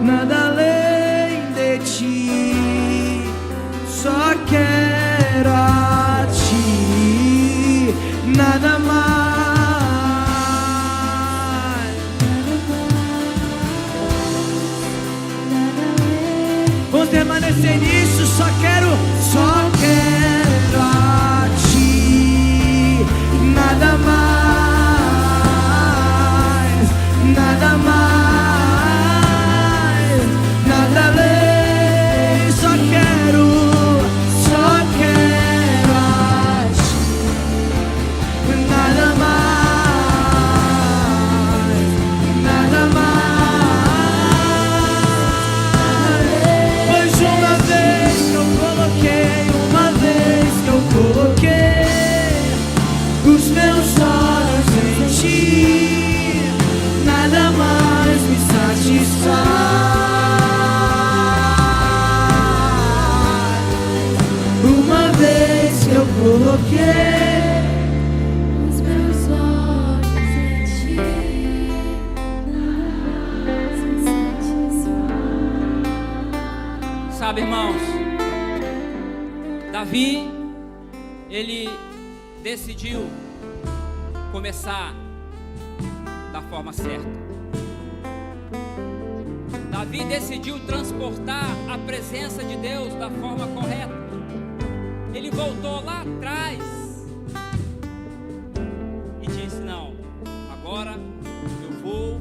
nada além de ti. Só quero a ti, nada mais. Vamos permanecer nisso. Só quero a ti, nada mais, nada além. Só quero a ti, nada mais, nada mais. Pois uma vez que eu coloquei os meus olhos em ti, nada mais me satisfaz. Uma vez que eu coloquei os meus olhos em ti, nada mais me satisfaz. Sabe, irmãos, Davi, ele decidiu começar da forma certa. Davi decidiu transportar a presença de Deus da forma correta. Ele voltou lá atrás e disse: não, agora eu vou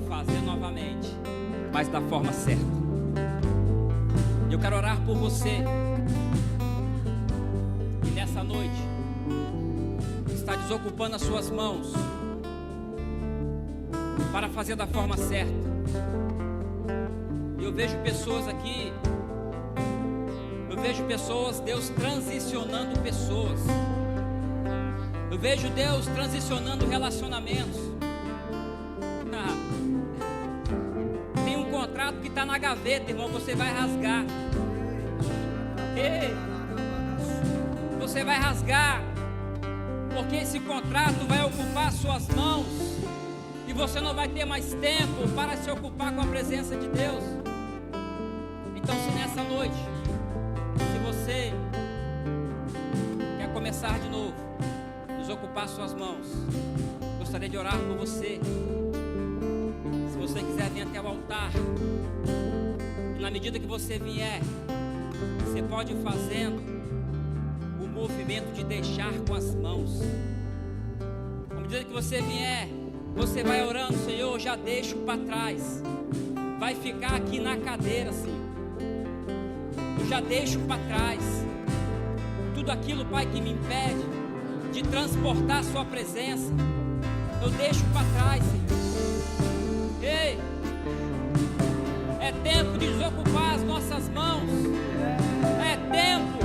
fazer novamente, mas da forma certa. Eu quero orar por você que nessa noite está desocupando as suas mãos para fazer da forma certa. Eu vejo pessoas aqui, Deus transicionando pessoas. Eu vejo Deus transicionando relacionamentos. Tem um contrato que está na gaveta, irmão, você vai rasgar. Ei, você vai rasgar, porque esse contrato vai ocupar suas mãos e você não vai ter mais tempo para se ocupar com a presença de Deus. Então, se nessa noite, se você quer começar de novo, desocupar suas mãos, gostaria de orar por você. Se você quiser vir até o altar, e na medida que você vier, você pode ir fazendo o movimento de deixar com as mãos. À medida que você vier, você vai orando: Senhor, eu já deixo para trás. Vai ficar aqui na cadeira, Senhor. Eu já deixo para trás tudo aquilo, Pai, que me impede de transportar a sua presença. Eu deixo para trás, Senhor. Ei, é tempo de desocupar as nossas nossas mãos. É tempo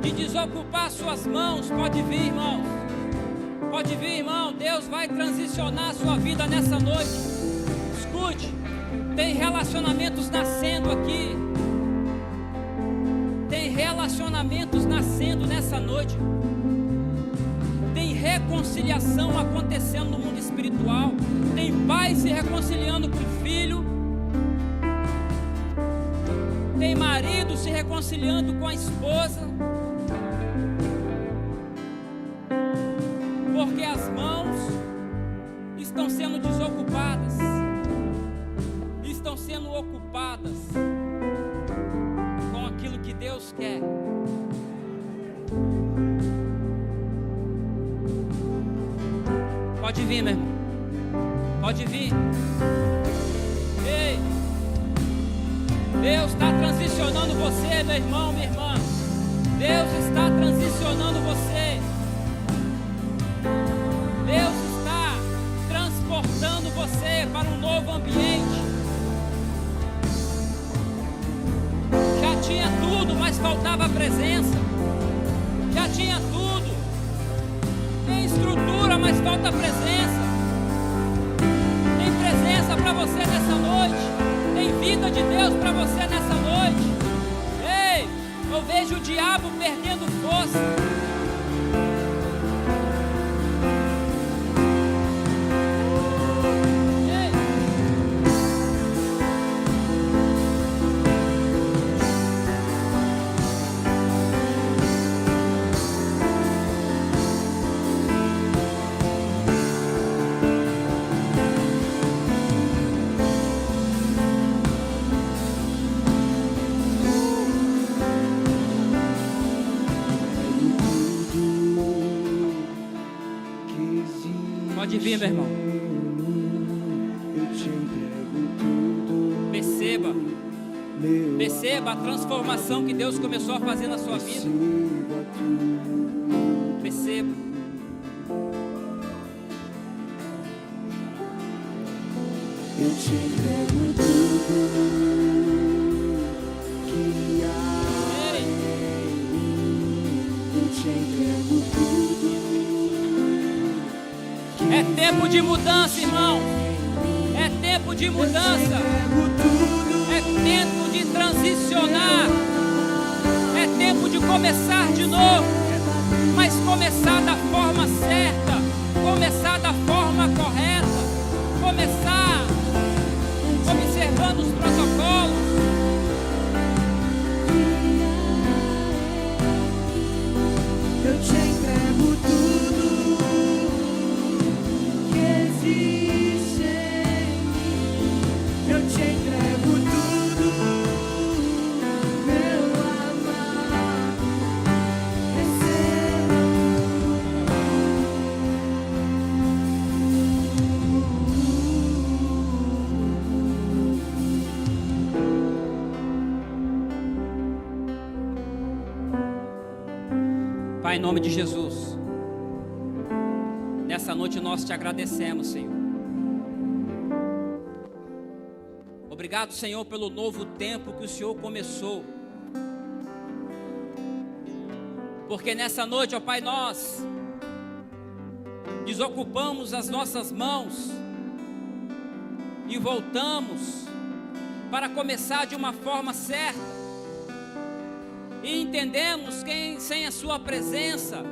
de desocupar suas mãos. Pode vir, irmãos. Pode vir, irmão. Deus vai transicionar a sua vida nessa noite. Escute, tem relacionamentos nascendo aqui. Tem relacionamentos nascendo nessa noite. Tem reconciliação acontecendo no mundo espiritual. Tem pai se reconciliando com o filho. Tem marido se reconciliando com a esposa. Porque as mãos estão sendo desocupadas. Estão sendo ocupadas com aquilo que Deus quer. Pode vir, meu irmão. Pode vir. Ei, Deus está transicionando você, meu irmão, minha irmã. Deus está transicionando você. Deus está transportando você para um novo ambiente. Já tinha tudo, mas faltava a presença. Já tinha tudo. Tem estrutura, mas falta a presença. Tem presença para você nessa noite. Tem vida de Deus para você nessa noite. Ei, eu vejo o diabo perdendo força. Pode vir, meu irmão. Perceba a transformação que Deus começou a fazer na sua vida. Perceba. Eu te entrego tudo que há em mim. Eu te entrego tudo. É tempo de mudança, irmão. É tempo de mudança. É tempo de transicionar. É tempo de começar de novo. Mas começar da forma certa. Começar da forma correta. Começar observando os protocolos. Eu te entrego tudo que existe em mim. Eu te entrego tudo, meu amado. Receba. Pai, em nome de Jesus, nessa noite nós te agradecemos, Senhor. Obrigado, Senhor, pelo novo tempo que o Senhor começou. Porque nessa noite, ó Pai, nós desocupamos as nossas mãos e voltamos para começar de uma forma certa. E entendemos que sem a sua presença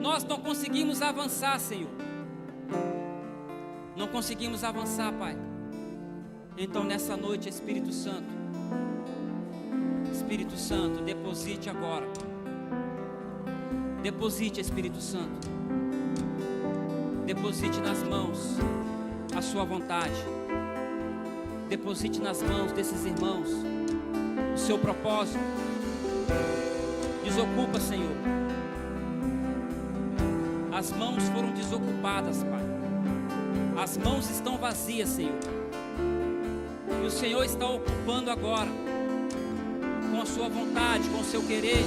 nós não conseguimos avançar, Senhor. Não conseguimos avançar, Pai. Então nessa noite, Espírito Santo, deposite agora. Deposite, Espírito Santo. Deposite nas mãos a sua vontade. Deposite nas mãos desses irmãos o seu propósito. Desocupa, Senhor. As mãos foram desocupadas, Pai. As mãos estão vazias, Senhor. E o Senhor está ocupando agora, com a sua vontade, com o seu querer.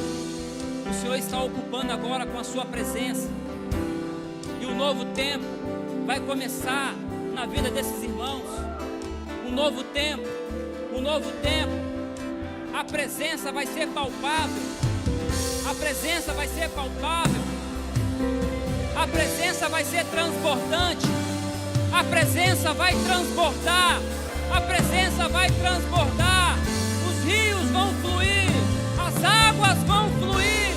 O Senhor está ocupando agora com a sua presença. E um novo tempo vai começar na vida desses irmãos. Um novo tempo. A presença vai ser palpável. A presença vai ser palpável. A presença vai ser transbordante. A presença vai transbordar. A presença vai transbordar. Os rios vão fluir. As águas vão fluir.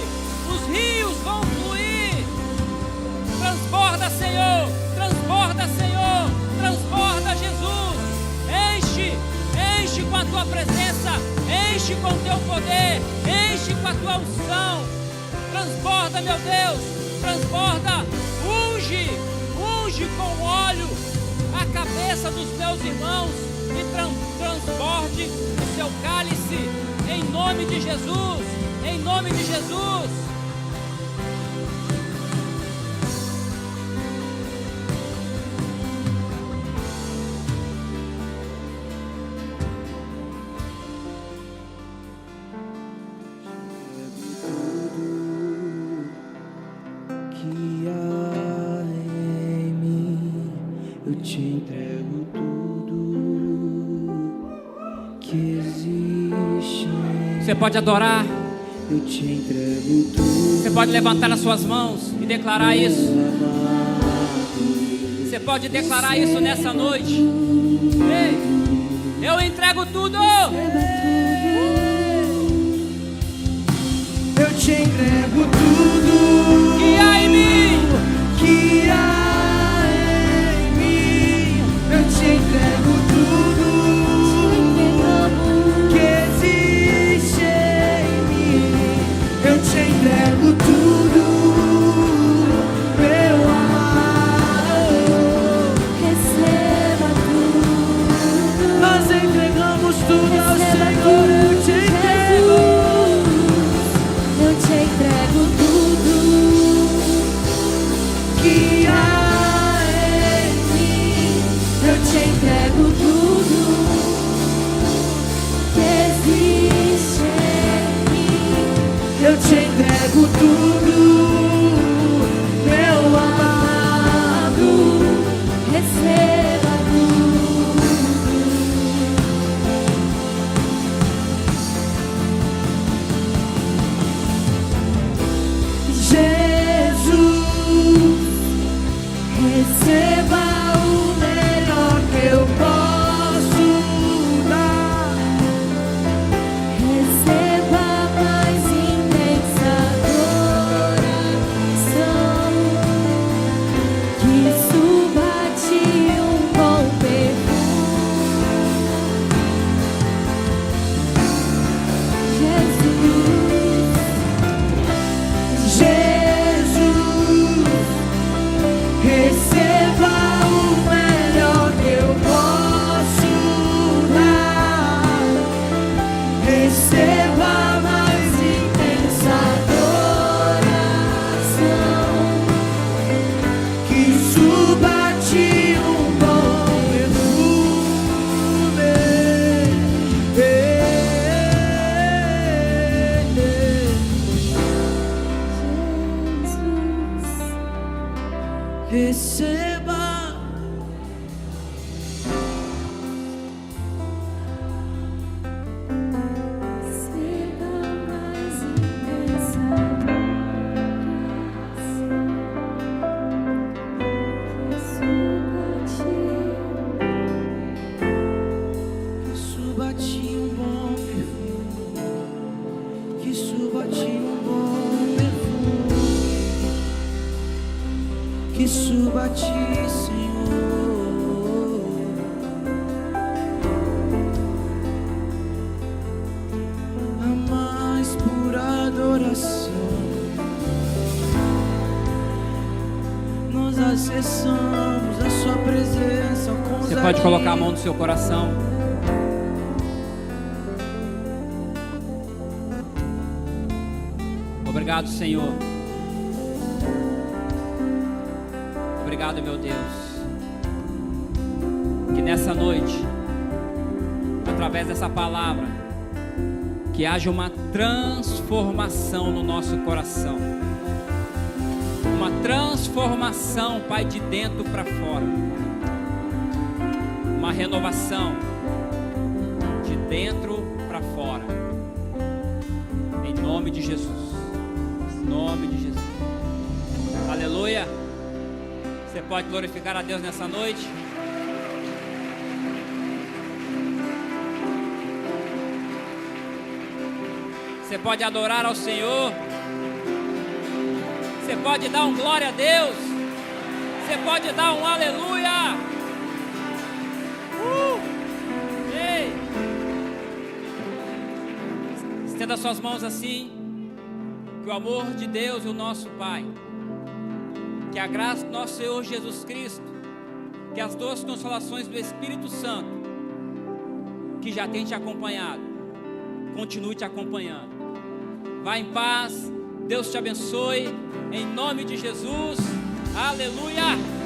Os rios vão fluir. Transborda, Senhor. Transborda, Senhor. Transborda, Jesus. Enche com a tua presença. Enche com o teu poder. Enche com a tua unção. Transborda, meu Deus. Transborda. Unge com óleo a cabeça dos meus irmãos e transborde o seu cálice. Em nome de Jesus. Em nome de Jesus. Eu te entrego tudo que existe. Você pode adorar. Eu te entrego tudo. Você pode levantar as suas mãos e declarar isso. Você pode declarar isso nessa noite. Ei, eu entrego tudo. Eu te entrego tudo que há em mim. Que há em mim. Eu te entrego tudo que existe em mim. Eu te entrego tudo, meu amado. Receba tudo. Nós entregamos tudo ao Senhor. Eu te entrego. Eu te entrego tudo Que há em mim. eu te entrego tudo que existe em mim. Eu te entrego tudo, meu amado. Receba tudo. Jesus, receba o melhor que eu posso dar. Receba mais intensa adoração, que suba-te um bom perfume. Jesus, receba o melhor que eu posso dar. Receba mais intensa adoração, que suba-te um bom perfume. Receba. Receba mais intensa adoração, que suba-te Que suba-te um bom perfume. Que suba-te um bom perfume. Que suba-te, Senhor, a mais pura adoração. Nós acessamos a sua presença com Você pode colocar a mão no seu coração. Obrigado, Senhor. Obrigado, meu Deus. Que nessa noite, através dessa palavra, que haja uma transformação no nosso coração. Uma transformação, Pai, de dentro para fora. Uma renovação de dentro para fora. nome de Jesus. Em nome de Jesus. Aleluia. Você pode glorificar a Deus nessa noite. Você pode adorar ao Senhor. Você pode dar um glória a Deus. Você pode dar um aleluia. Ei. Estenda suas mãos assim. Que o amor de Deus, o nosso Pai, que a graça do nosso Senhor Jesus Cristo, que as doces consolações do Espírito Santo, que já tem te acompanhado, continue te acompanhando. Vá em paz, Deus te abençoe, em nome de Jesus, aleluia.